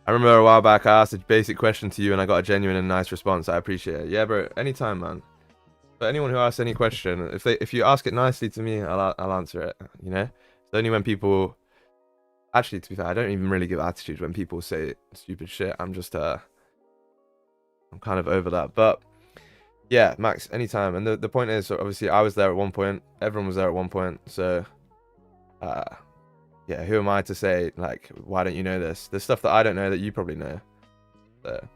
I remember a while back I asked a basic question to you and I got a genuine and nice response. I appreciate it. Yeah, bro, anytime, man. But anyone who asks any question, if you ask it nicely to me, I'll answer it, you know? It's only when people... Actually, to be fair, I don't even really give attitude when people say stupid shit. I'm just, I'm kind of over that. But, yeah, Max, anytime. And the point is, so obviously, I was there at one point. Everyone was there at one point. So, yeah, who am I to say, like, why don't you know this? There's stuff that I don't know that you probably know. So,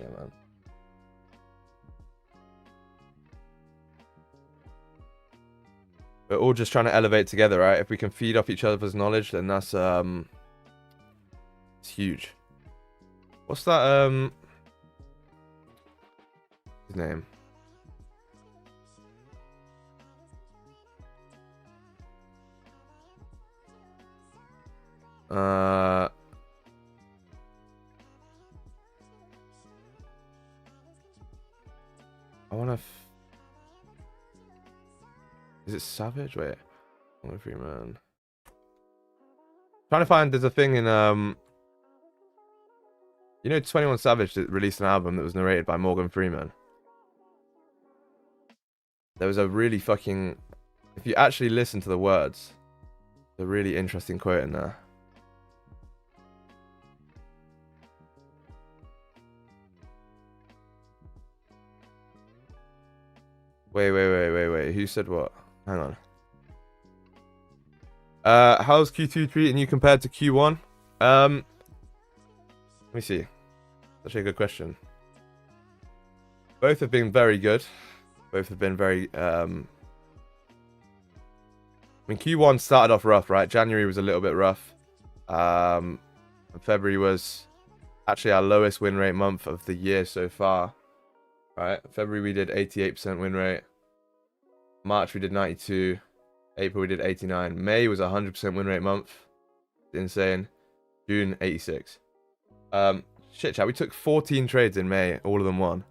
yeah, man. We're all just trying to elevate together, right? If we can feed off each other's knowledge, then that's it's huge. What's that his name? I wanna is it Savage? Wait. Morgan Freeman. Trying to find, there's a thing in, you know 21 Savage that released an album that was narrated by Morgan Freeman. There was a really fucking, if you actually listen to the words, a really interesting quote in there. Wait. Who said what? Hang on. How's Q2 treating you compared to Q1? Let me see. That's actually a good question. Both have been very good. Both have been very I mean, Q1 started off rough, right? January was a little bit rough. February was actually our lowest win rate month of the year so far. Right? February we did 88% win rate. March we did 92. April we did 89. May was a 100% win rate month. Insane. June 86. Shit, chat. We took 14 trades in May. All of them won.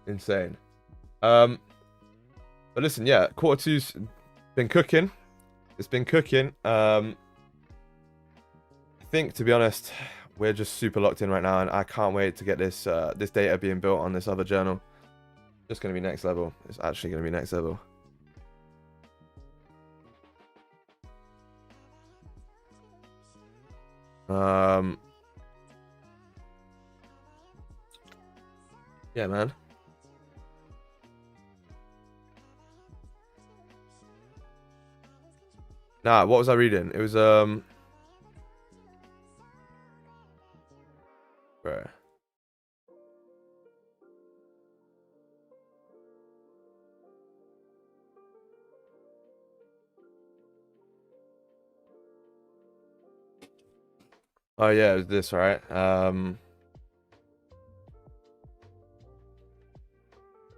Insane. But listen, yeah, quarter two's been cooking. It's been cooking. I think, to be honest, we're just super locked in right now, and I can't wait to get this this data being built on this other journal. Just gonna be next level. It's actually gonna be next level. Yeah, man. Nah, what was I reading? It was bro. Oh yeah, it was this, right?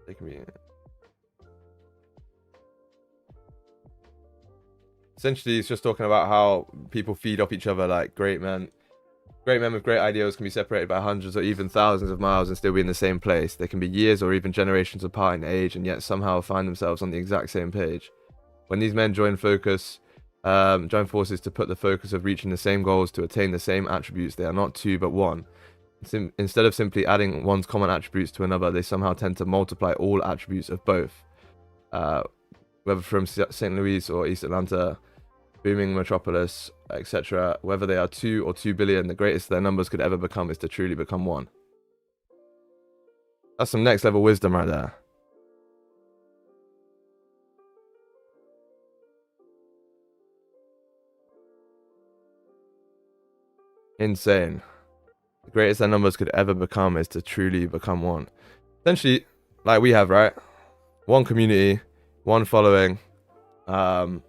They can be. Essentially, it's just talking about how people feed off each other like great men. Great men with great ideals can be separated by hundreds or even thousands of miles and still be in the same place. They can be years or even generations apart in age and yet somehow find themselves on the exact same page. When these men join forces to put the focus of reaching the same goals to attain the same attributes, they are not two but one. Instead of simply adding one's common attributes to another, they somehow tend to multiply all attributes of both. Whether from St. Louis or East Atlanta, booming metropolis, etc., whether they are 2 or 2 billion, the greatest their numbers could ever become is to truly become one. That's some next level wisdom right there. Insane. The greatest their numbers could ever become is to truly become one. Essentially, like we have, right? One community, one following, and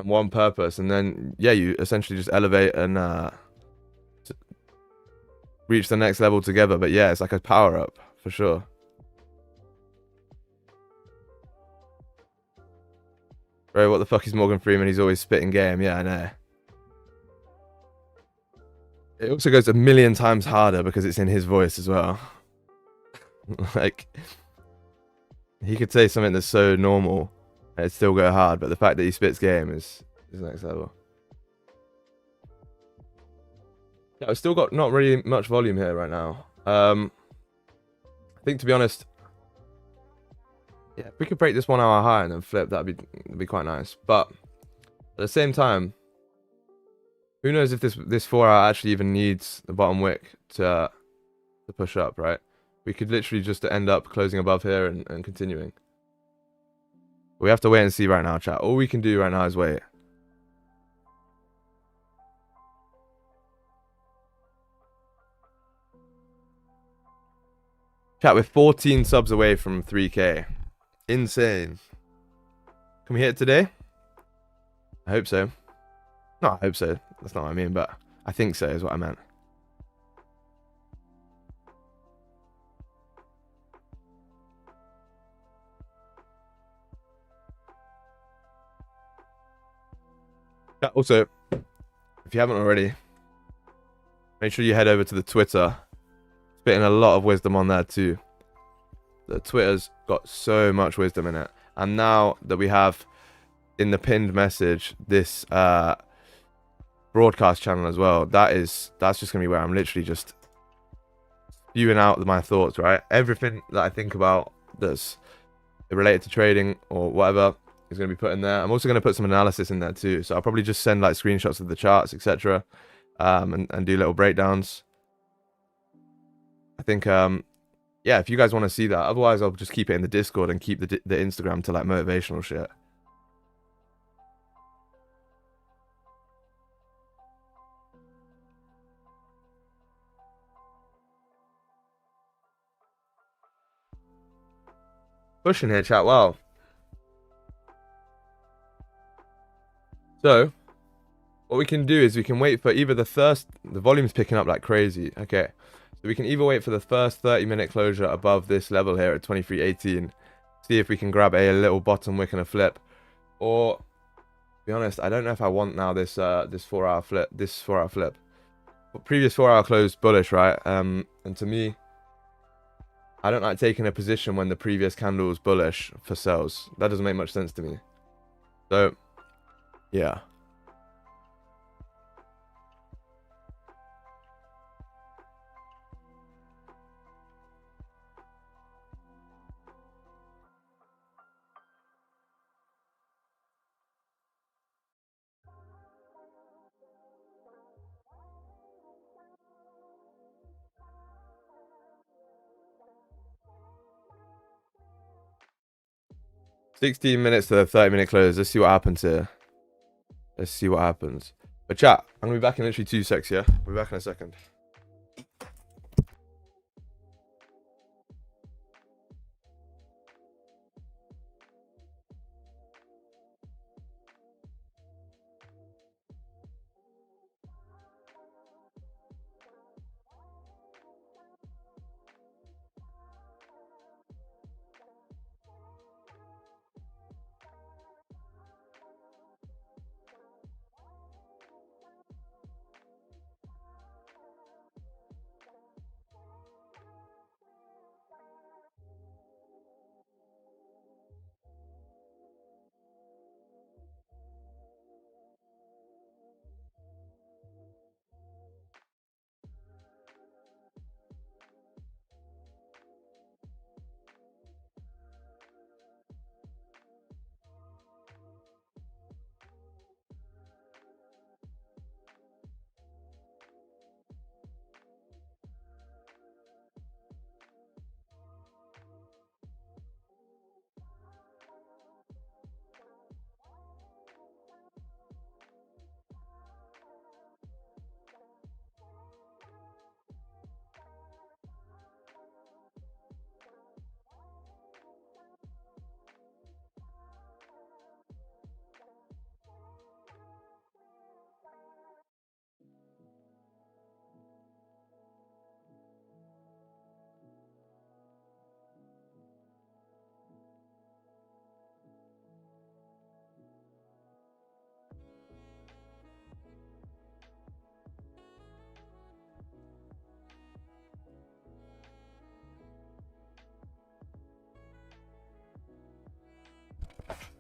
one purpose, and then yeah, you essentially just elevate and reach the next level together. But yeah, it's like a power up for sure. Bro, what the fuck is Morgan Freeman? He's always spitting game. Yeah, I know. It also goes a million times harder because it's in his voice as well. Like, he could say something that's so normal and it'd still go hard, but the fact that he spits game is next level. Yeah, I've still got not really much volume here right now. I think, to be honest, yeah, if we could break this 1 hour high and then flip, that'd be quite nice. But at the same time, who knows if this 4 hour actually even needs the bottom wick to push up, right? We could literally just end up closing above here and continuing. We have to wait and see right now, chat. All we can do right now is wait. Chat, we're 14 subs away from 3K. Insane. Can we hit it today? I hope so. No, I hope so. That's not what I mean, but I think so is what I meant. Yeah, also, if you haven't already, make sure you head over to the Twitter. Spitting a lot of wisdom on there too. The Twitter's got so much wisdom in it. And now that we have in the pinned message this broadcast channel as well, that's just gonna be where I'm literally just spewing out my thoughts, right? Everything that I think about that's related to trading or whatever is going to be put in there. I'm also going to put some analysis in there too, so I'll probably just send like screenshots of the charts, etc., and do little breakdowns. I think yeah, if you guys want to see that. Otherwise I'll just keep it in the Discord and keep the Instagram to like motivational shit. Pushing here, chat. Wow. So what we can do is we can wait for either the volume's picking up like crazy. Okay, so we can either wait for the first 30-minute closure above this level here at 23.18, see if we can grab a little bottom wick and a flip, or to be honest, I don't know if I want now this 4 hour flip. But previous 4 hour closed bullish, right? And to me, I don't like taking a position when the previous candle was bullish for sells. That doesn't make much sense to me. So yeah. $16 minutes to the 30-minute close. Let's see what happens here. Let's see what happens. But chat, I'm gonna be back in literally 2 secs, yeah? I'll be back in a second.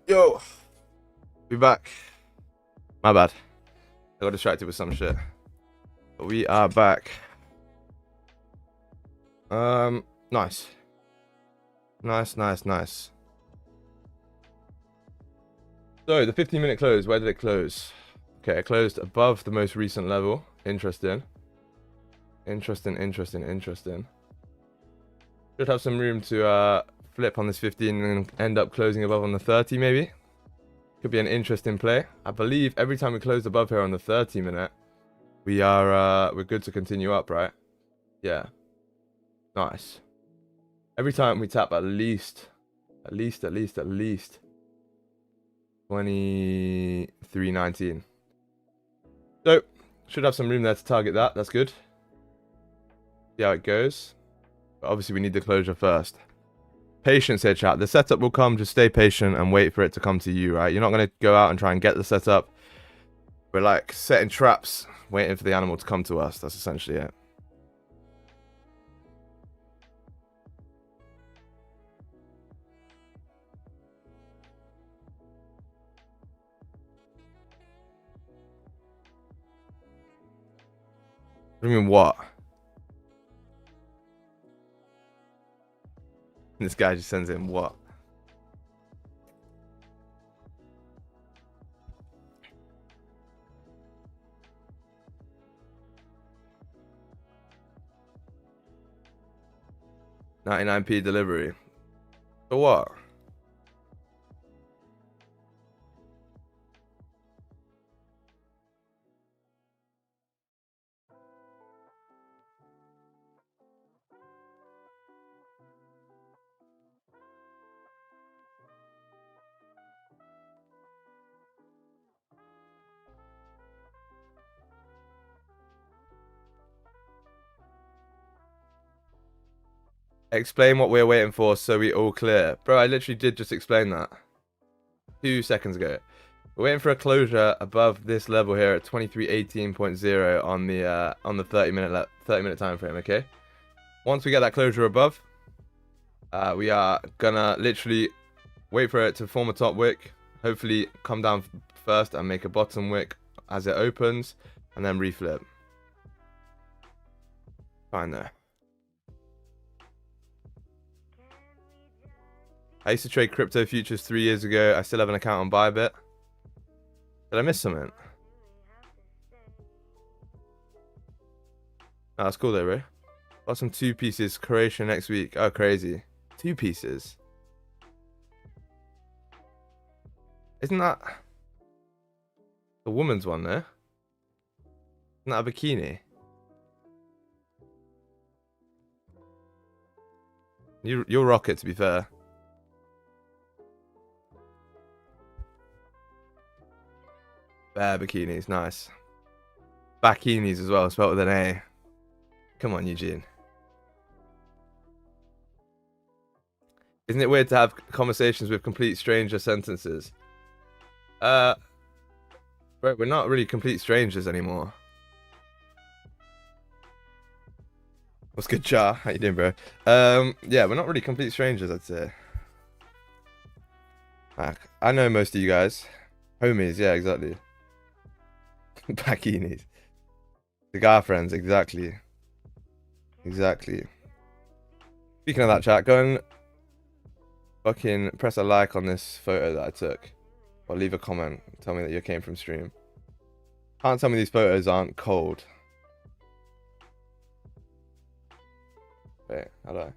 Yo, be back. My bad. I got distracted with some shit. But we are back. Nice. Nice. So the 15-minute close, where did it close? Okay, it closed above the most recent level. Interesting. Should have some room to flip on this 15 and end up closing above on the 30 maybe. Could be an interesting play. I believe every time we close above here on the 30-minute, we're good to continue up, right? Yeah. Nice. Every time we tap at least 23.19. So should have some room there to target that. That's good. See how it goes. But obviously we need the closure first. Patience here, chat. The setup will come. Just stay patient and wait for it to come to you, right? You're not going to go out and try and get the setup. We're like setting traps, waiting for the animal to come to us. That's essentially it. What do you mean, what? This guy just sends in what? $99p delivery. For what? Explain what we're waiting for so we all clear. Bro, I literally did just explain that 2 seconds ago. We're waiting for a closure above this level here at 2318.0 on the 30-minute time frame, okay? Once we get that closure above, we are gonna literally wait for it to form a top wick, hopefully come down first and make a bottom wick as it opens, and then reflip. Fine there. I used to trade crypto futures 3 years ago. I still have an account on Bybit. Did I miss something? Oh, that's cool though, bro. Got some 2 pieces. Croatia next week. Oh, crazy. 2 pieces. Isn't that the woman's one there? Isn't that a bikini? You'll rock it, to be fair. Bare bikinis, nice. Bakinis as well, spelled with an A. Come on, Eugene. Isn't it weird to have conversations with complete stranger sentences? Bro, we're not really complete strangers anymore. What's good, Char? How you doing, bro? Yeah, we're not really complete strangers, I'd say. I know most of you guys. Homies, yeah, exactly. Bakinis. Cigar friends, exactly. Exactly. Speaking of that, chat, go and fucking press a like on this photo that I took. Or leave a comment. Tell me that you came from stream. Can't tell me these photos aren't cold. Wait, how do I?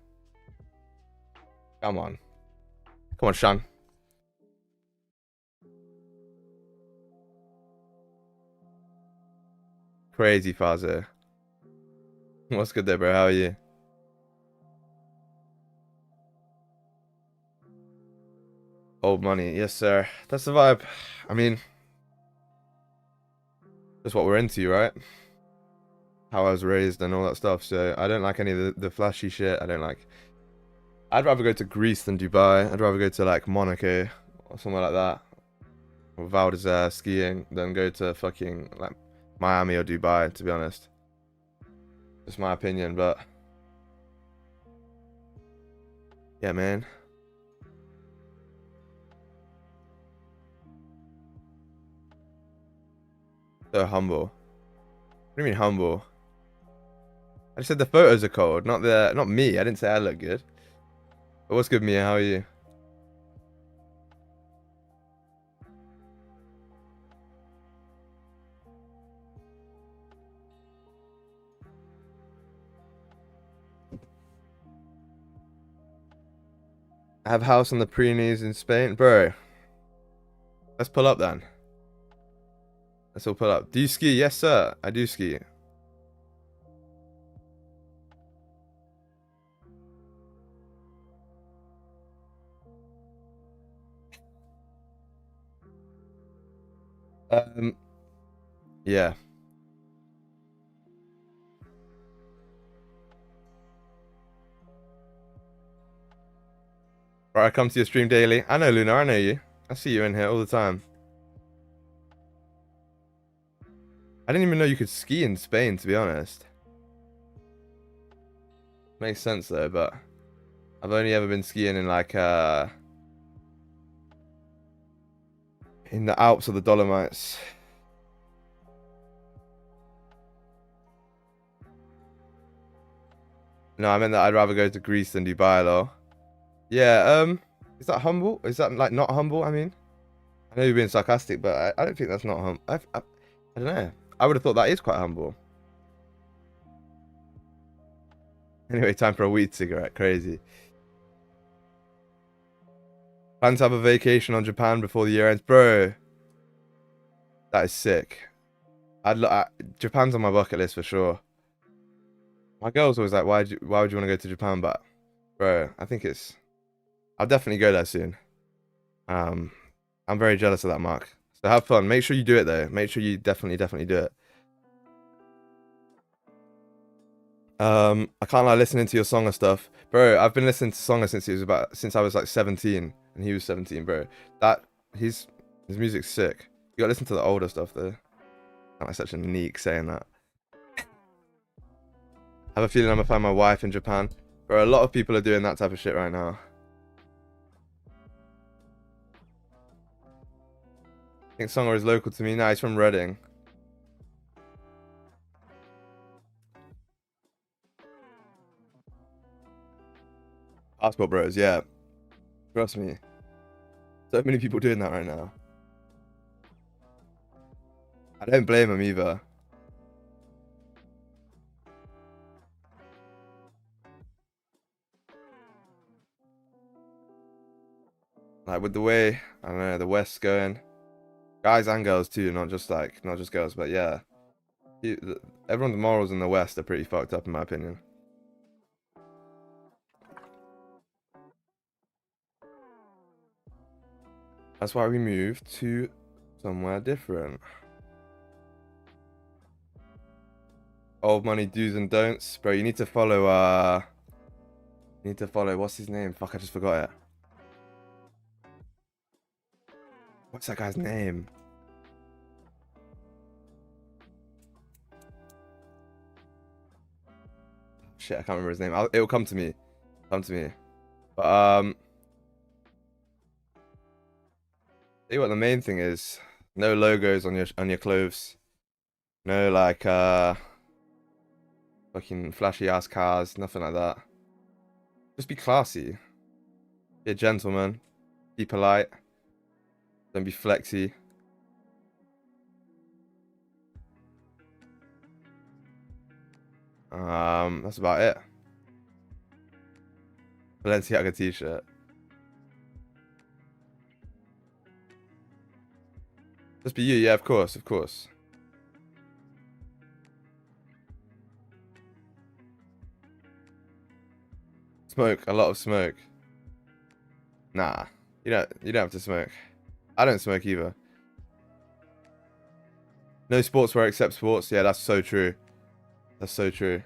Come on. Come on, Sean. Crazy Fazo. What's good there, bro? How are you? Old money, yes, sir. That's the vibe. I mean, that's what we're into, right? How I was raised and all that stuff. So I don't like any of the flashy shit. I don't like. I'd rather go to Greece than Dubai. I'd rather go to like Monaco or somewhere like that, or Val d'Isere skiing than go to fucking like Miami or Dubai. To be honest, just my opinion, but yeah, man. So humble. What do you mean humble? I just said the photos are cold, not me. I didn't say I look good. But what's good, Mia? How are you? I have a house on the Pyrenees in Spain. Bro, let's pull up then. Let's all pull up. Do you ski? Yes, sir. I do ski. Yeah. Right, I come to your stream daily. I know, Luna. I know you. I see you in here all the time. I didn't even know you could ski in Spain, to be honest. Makes sense though, but I've only ever been skiing in like in the Alps or the Dolomites. No, I meant that I'd rather go to Greece than Dubai, though. Yeah, is that humble? Is that like not humble? I mean, I know you're being sarcastic, but I don't think that's not humble. I don't know. I would have thought that is quite humble. Anyway, time for a weed cigarette. Crazy. Plan to have a vacation on Japan before the year ends, bro. That is sick. I'd look at Japan's on my bucket list for sure. My girl's always like, why would you want to go to Japan? But bro, I think I'll definitely go there soon. I'm very jealous of that, Mark. So have fun. Make sure you do it though. Make sure you definitely do it. I can't lie, listening to your Songer stuff, bro. I've been listening to Songer since I was like 17, and he was 17, bro. His music's sick. You gotta listen to the older stuff though. I'm like such a neek saying that. I have a feeling I'm gonna find my wife in Japan. Bro, a lot of people are doing that type of shit right now. I think Songer is local to me. Nah, he's from Reading. Passport bros, yeah. Trust me. So many people doing that right now. I don't blame them either. Like with the way, I don't know, the West's going. Guys and girls too, not just girls, but yeah. Everyone's morals in the West are pretty fucked up in my opinion. That's why we moved to somewhere different. Old money do's and don'ts. Bro, you need to follow what's his name? Fuck, I just forgot it. What's that guy's name? Shit, I can't remember his name. It'll come to me. But tell you what, the main thing is no logos on your clothes. No like fucking flashy ass cars, nothing like that. Just be classy. Be a gentleman. Be polite. Don't be flexy. That's about it. Balenciaga t-shirt. Just be you, yeah, of course. Smoke, a lot of smoke. Nah, you don't have to smoke. I don't smoke either. No sportswear except sports. Yeah, that's so true. That's so true.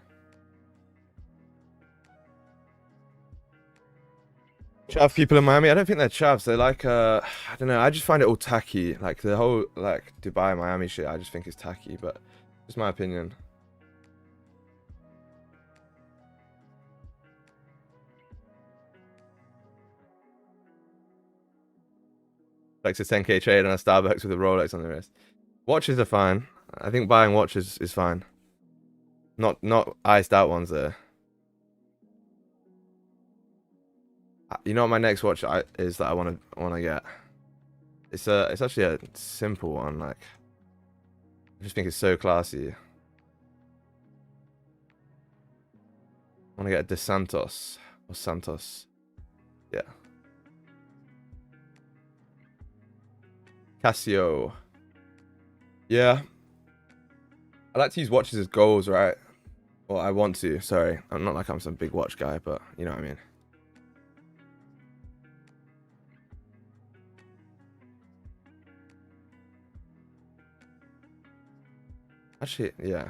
Chav people in Miami, I don't think they're chavs. They're like, I don't know. I just find it all tacky. Like the whole like Dubai, Miami shit. I just think it's tacky, but just my opinion. Like a 10K trade on a Starbucks with a Rolex on the wrist. Watches are fine. I think buying watches is fine. Not iced out ones though. You know what my next watch is that I wanna get? It's actually a simple one. Like, I just think it's so classy. I wanna get a De Santos or Santos. Yeah. Casio. Yeah. I like to use watches as goals, right? Well, I want to. Sorry, I'm not like I'm some big watch guy, but you know what I mean. Actually, yeah.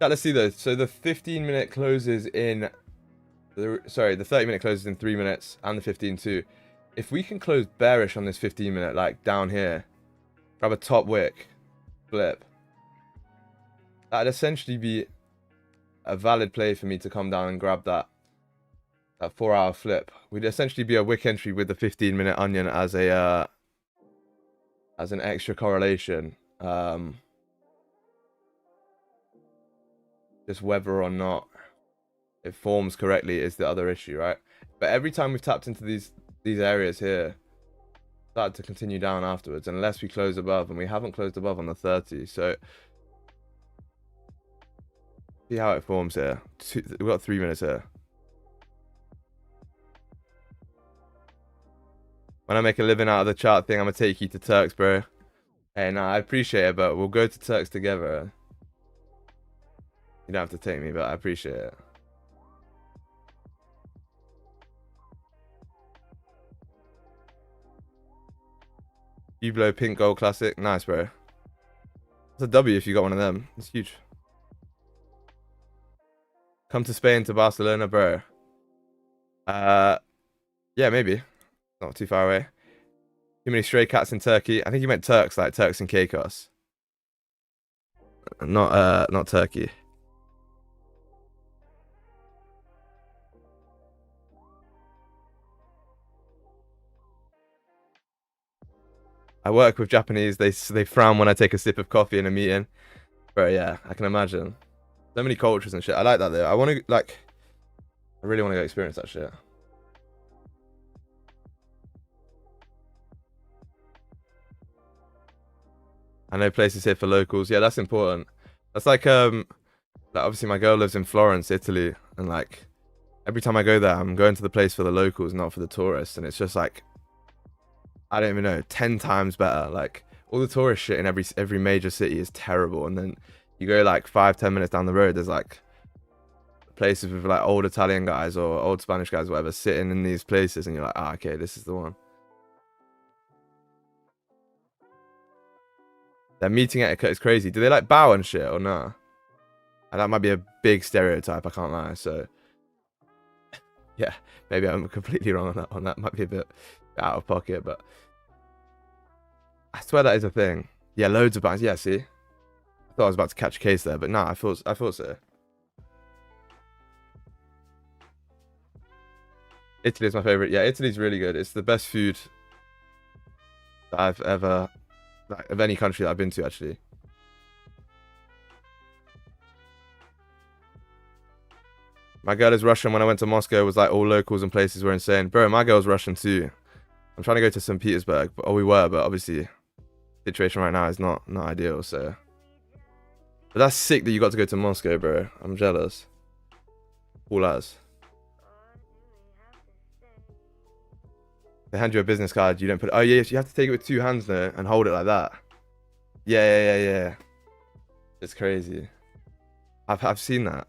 Yeah, let's see though. So the 15-minute closes in. The 30-minute closes in 3 minutes, and the 15 too. If we can close bearish on this 15-minute, like down here, grab a top wick, flip, that'd essentially be a valid play for me to come down and grab that 4-hour flip. We'd essentially be a wick entry with the 15-minute onion as a as an extra correlation. Just whether or not it forms correctly is the other issue, right? But every time we've tapped into these areas here, started to continue down afterwards, unless we close above, and we haven't closed above on the 30. So see how it forms here. We've got 3 minutes here. When I make a living out of the chart thing, I'm gonna take you to Turks, bro. Hey, nah, I appreciate it, but we'll go to Turks together. You don't have to take me, but I appreciate it. You blow pink gold classic. Nice, bro. It's a W if you got one of them. It's huge. Come to Spain, to Barcelona, bro. Yeah, maybe. Not too far away. Too many stray cats in Turkey. I think you meant Turks, like Turks and Caicos. Not Turkey. I work with Japanese. They frown when I take a sip of coffee in a meeting. Bro, yeah, I can imagine. So many cultures and shit. I like that though. I really want to go experience that shit. I know places here for locals. Yeah, that's important. That's like obviously my girl lives in Florence, Italy, and like every time I go there, I'm going to the place for the locals, not for the tourists, and it's just like, I don't even know, 10 times better. Like, all the tourist shit in every major city is terrible, and then you go like 5-10 minutes down the road, there's like places with like old Italian guys or old Spanish guys, whatever, sitting in these places, and you're like, ah, okay, this is the one. Their meeting etiquette is crazy. Do they like bow and shit or nah? And that might be a big stereotype, I can't lie. So yeah, maybe I'm completely wrong on that one. That might be a bit out of pocket, but I swear that is a thing. Yeah, loads of bounds. Yeah, see? I thought I was about to catch a case there, but nah, I thought so. Italy is my favorite. Yeah, Italy's really good. It's the best food that I've ever, like, of any country that I've been to, actually. My girl is Russian. When I went to Moscow, it was like all locals and places were insane. Bro, my girl's Russian too. I'm trying to go to St. Petersburg, but we were, but obviously situation right now is not ideal, so. But that's sick that you got to go to Moscow, bro. I'm jealous. All as. They hand you a business card, you don't put it. Oh yeah, you have to take it with 2 hands though and hold it like that. Yeah. It's crazy. I've seen that.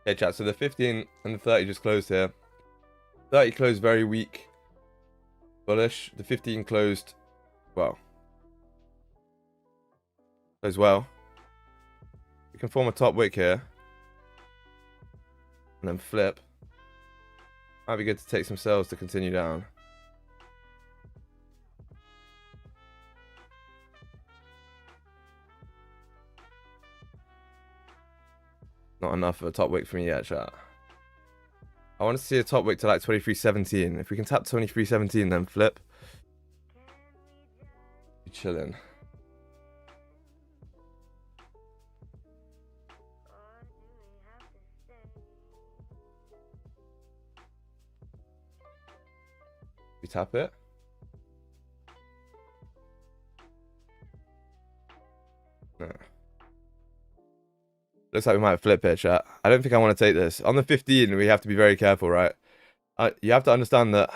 Okay, chat. So the 15 and the 30 just closed here. 30 closed very weak, bullish. The 15 closed, well, closed well. We can form a top wick here, and then flip. Might be good to take some sales to continue down. Not enough of a top wick for me yet, chat. I want to see a top wick to like 23.17. If we can tap 23.17, then flip. Be chilling. We tap it. No. Looks like we might flip here, chat. I don't think I want to take this. On the 15, we have to be very careful, right? You have to understand that,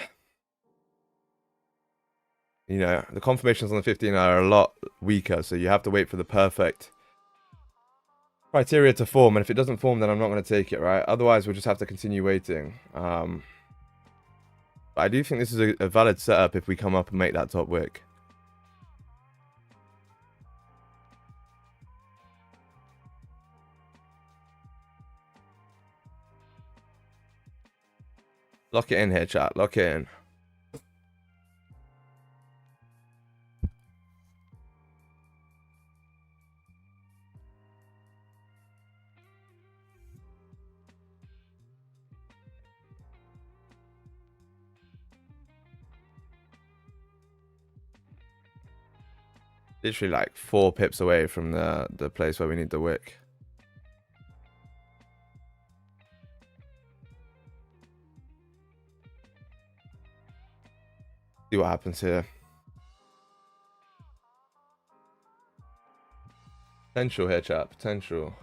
you know, the confirmations on the 15 are a lot weaker, so you have to wait for the perfect criteria to form, and if it doesn't form, then I'm not going to take it, right? Otherwise, we'll just have to continue waiting. But I do think this is a valid setup if we come up and make that top wick. Lock it in here, chat. Lock it in. Literally like 4 pips away from the place where we need the wick. See what happens here. Potential here, chat. Potential.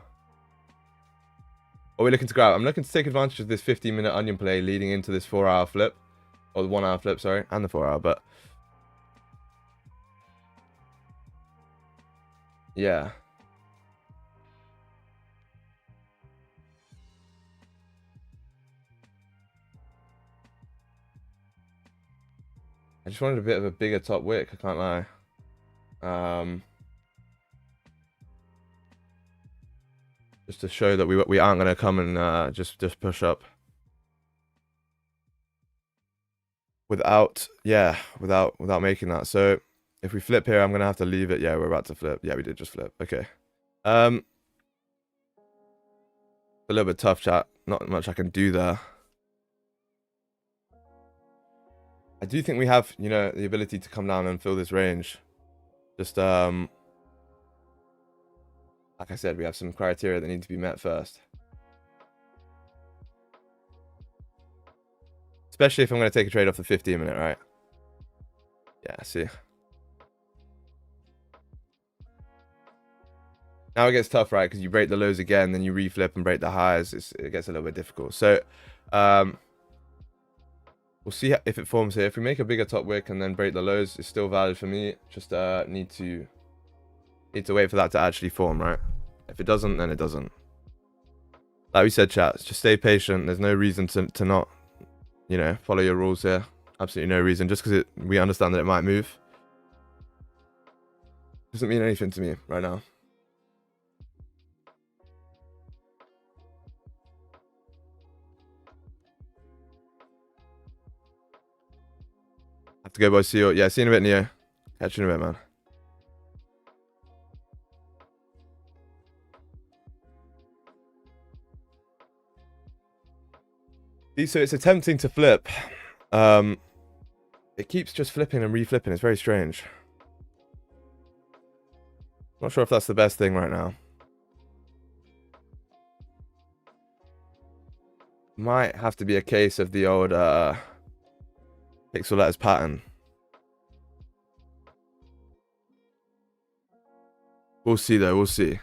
Are we looking to grab? I'm looking to take advantage of this 15-minute onion play leading into this 4-hour flip. Or the 1-hour flip, sorry. And the 4-hour, but... yeah. I just wanted a bit of a bigger top wick, I can't lie. Just to show that we aren't going to come and just push up. Without making that. So if we flip here, I'm going to have to leave it. Yeah, we're about to flip. Yeah, we did just flip. Okay. A little bit tough, chat. Not much I can do there. I do think we have, you know, the ability to come down and fill this range. Just, like I said, we have some criteria that need to be met first. Especially if I'm going to take a trade off the 15-minute, right? Yeah, see. Now it gets tough, right? Because you break the lows again, then you reflip and break the highs. It gets a little bit difficult. So, we'll see if it forms here. If we make a bigger top wick and then break the lows, it's still valid for me. Just need to wait for that to actually form, right? If it doesn't, then it doesn't. Like we said, chat, just stay patient. There's no reason to not, you know, follow your rules here. Absolutely no reason. Just because we understand that it might move doesn't mean anything to me right now. Have to go, boys. See you. Yeah, see you in a bit, Neo. Catch you in a bit, man. So it's attempting to flip. It keeps just flipping and reflipping. It's very strange. Not sure if that's the best thing right now. Might have to be a case of the old pixel letters pattern. We'll see though, we'll see.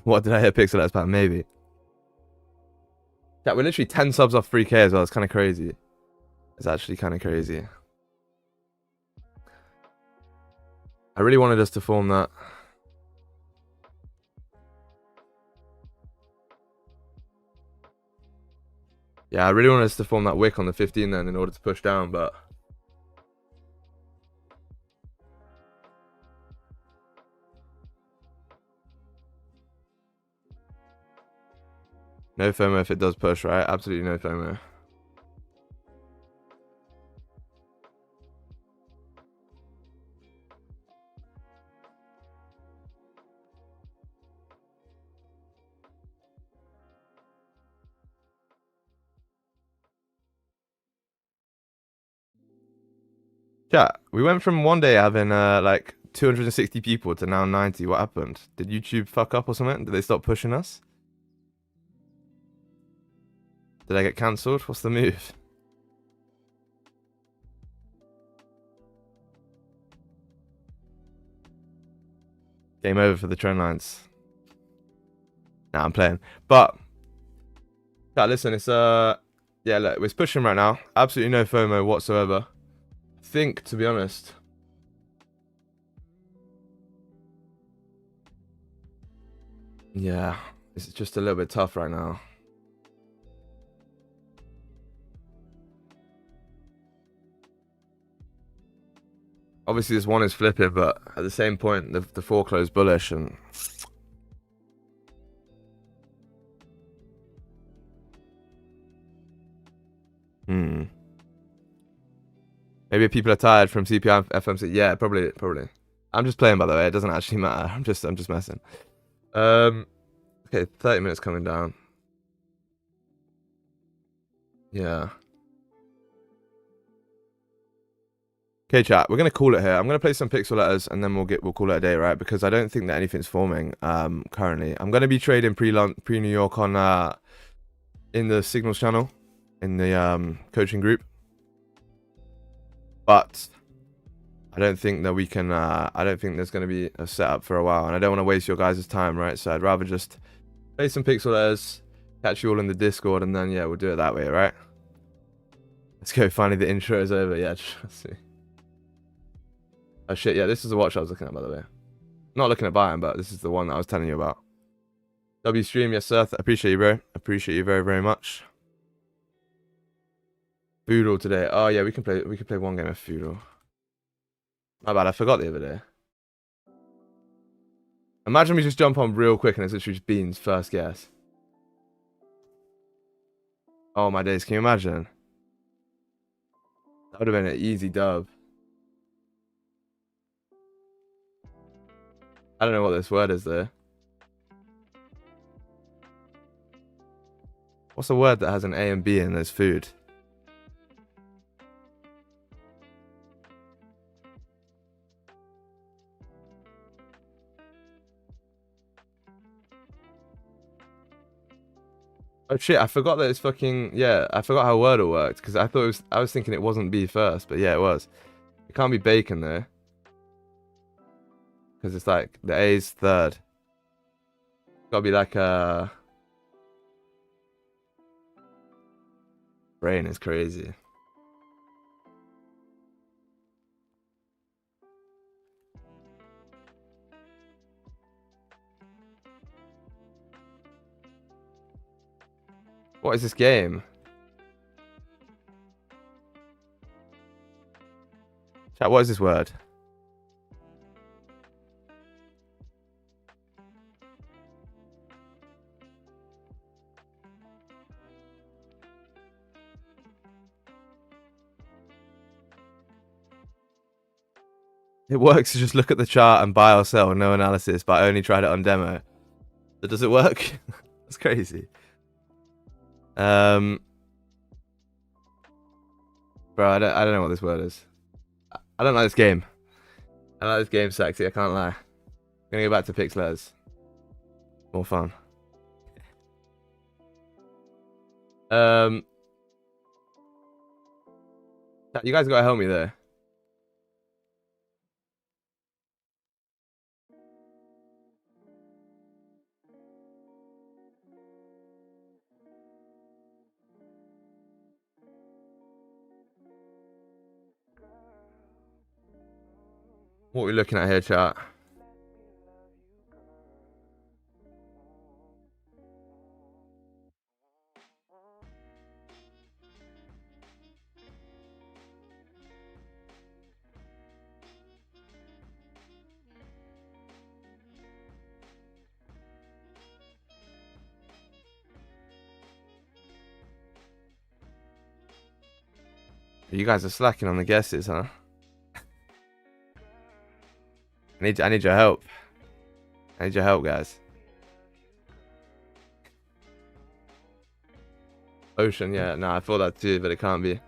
What did I hit pixel letters pattern? Maybe. Yeah, we're literally 10 subs off 3K as well. It's kind of crazy. It's actually kind of crazy. I really wanted us to form that. Yeah, I really wanted us to form that wick on the 15 then in order to push down, but No FOMO if it does push, right? Absolutely no FOMO. Yeah, we went from one day having like 260 people to now 90. What happened? Did YouTube fuck up or something? Did they stop pushing us? Did I get cancelled? What's the move? Game over for the trend lines. Nah, I'm playing. But yeah, listen, it's yeah, look, it's pushing right now. Absolutely no FOMO whatsoever. I think, to be honest, yeah, it's just a little bit tough right now. Obviously, this one is flipping, but at the same point, the 4 closed bullish and. Maybe people are tired from CPI FMC. Yeah, probably. I'm just playing, by the way. It doesn't actually matter. I'm just messing. Okay, 30 minutes coming down. Yeah. Okay, chat. We're gonna call it here. I'm gonna play some pixel letters and then we'll call it a day, right? Because I don't think that anything's forming currently. I'm gonna be trading pre New York on in the signals channel in the coaching group. But I don't think that we can, I don't think there's going to be a setup for a while. And I don't want to waste your guys' time, right? So I'd rather just play some pixel letters, catch you all in the Discord, and then, yeah, we'll do it that way, right? Let's go. Finally, the intro is over. Yeah, trust me. Oh, shit. Yeah, this is the watch I was looking at, by the way. Not looking at buying, but this is the one that I was telling you about. W stream, yes, sir. Appreciate you, bro. Appreciate you very, very much. Foodle today. Oh, yeah, we can play one game of Foodle. My bad, I forgot the other day. Imagine we just jump on real quick and it's literally just Bean's first guess. Oh my days, can you imagine? That would have been an easy dub. I don't know what this word is though. What's a word that has an A and B and there's food? Oh shit, I forgot that it's fucking, yeah, I forgot how Wordle worked, because I was thinking it wasn't B first, but yeah, it was. It can't be bacon though. Because it's like, the A's third. Gotta be like a... Brain is crazy. What is this game? Chat, what is this word? It works to just look at the chart and buy or sell, no analysis, but I only tried it on demo. So does it work? That's crazy. Bro, I don't know what this word is. I don't like this game. I like this game sexy, I can't lie. I'm gonna go back to Pixlers. More fun. You guys gotta help me there. What are we looking at here, chat? You guys are slacking on the guesses, huh? I need your help. I need your help, guys. Ocean, yeah. No, I thought that too, but it can't be.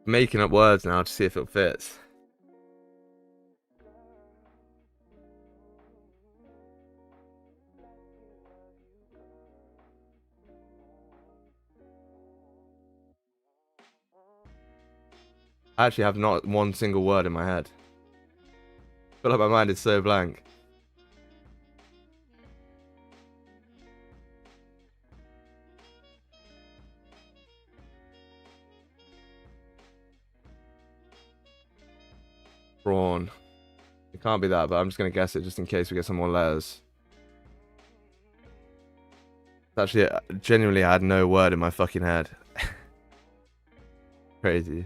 Making up words now to see if it fits. I actually have not one single word in my head. I feel like my mind is so blank. Prawn. It can't be that, but I'm just going to guess it just in case we get some more letters. Actually, genuinely, I had no word in my fucking head. Crazy.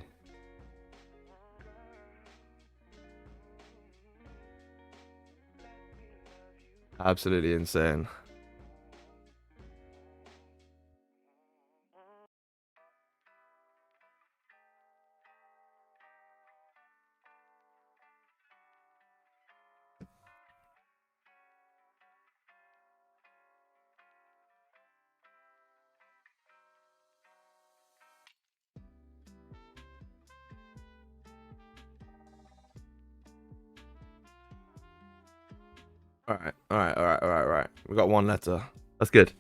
Absolutely insane. All right. We got one letter. That's good.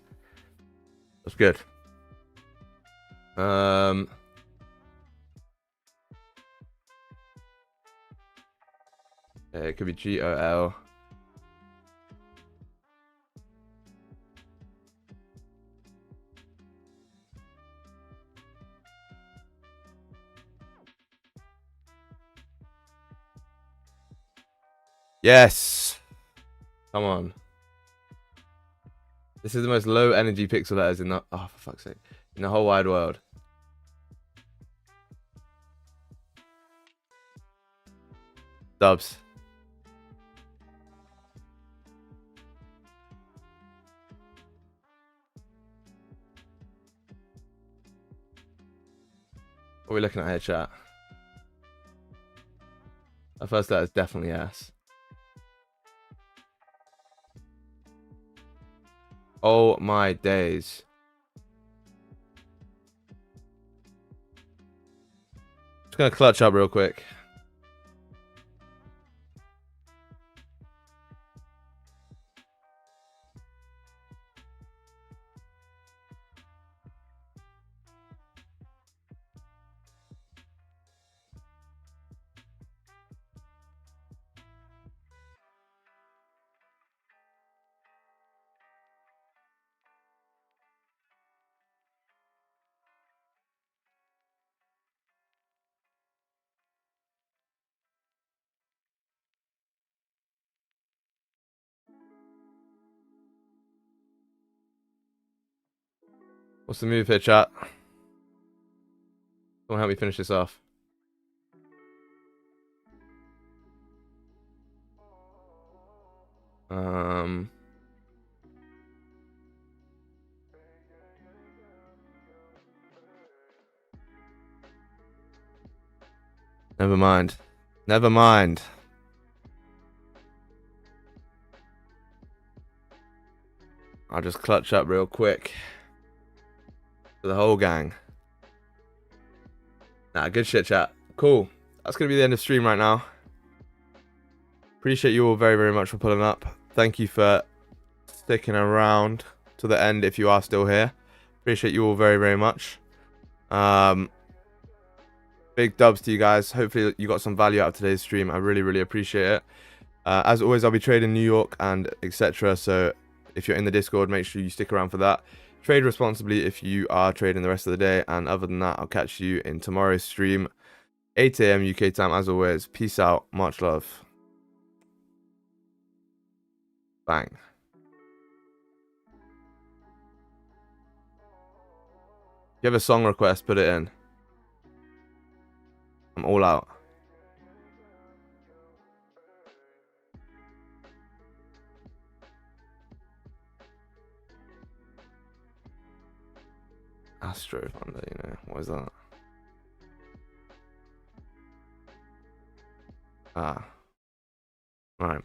That's good. Yeah, it could be GOL. Yes. Come on. This is the most low energy pixel letters in the for fuck's sake, in the whole wide world. Dubs. What are we looking at here, chat? The first letter is definitely S. Oh my days. Just gonna clutch up real quick. What's the move here, chat? Someone help me finish this off. Never mind. Never mind. I'll just clutch up real quick. For the whole gang. Nah, good shit, chat. Cool. That's going to be the end of stream right now. Appreciate you all very, very much for pulling up. Thank you for sticking around to the end if you are still here. Appreciate you all very, very much. Big dubs to you guys. Hopefully you got some value out of today's stream. I really, really appreciate it. As always, I'll be trading New York and etc. So if you're in the Discord, make sure you stick around for that. Trade responsibly if you are trading the rest of the day. And other than that, I'll catch you in tomorrow's stream, 8 AM UK time. As always, peace out. Much love. Bang. If you have a song request, put it in. I'm all out. Astro Thunder, you know, what is that? Ah. Alright.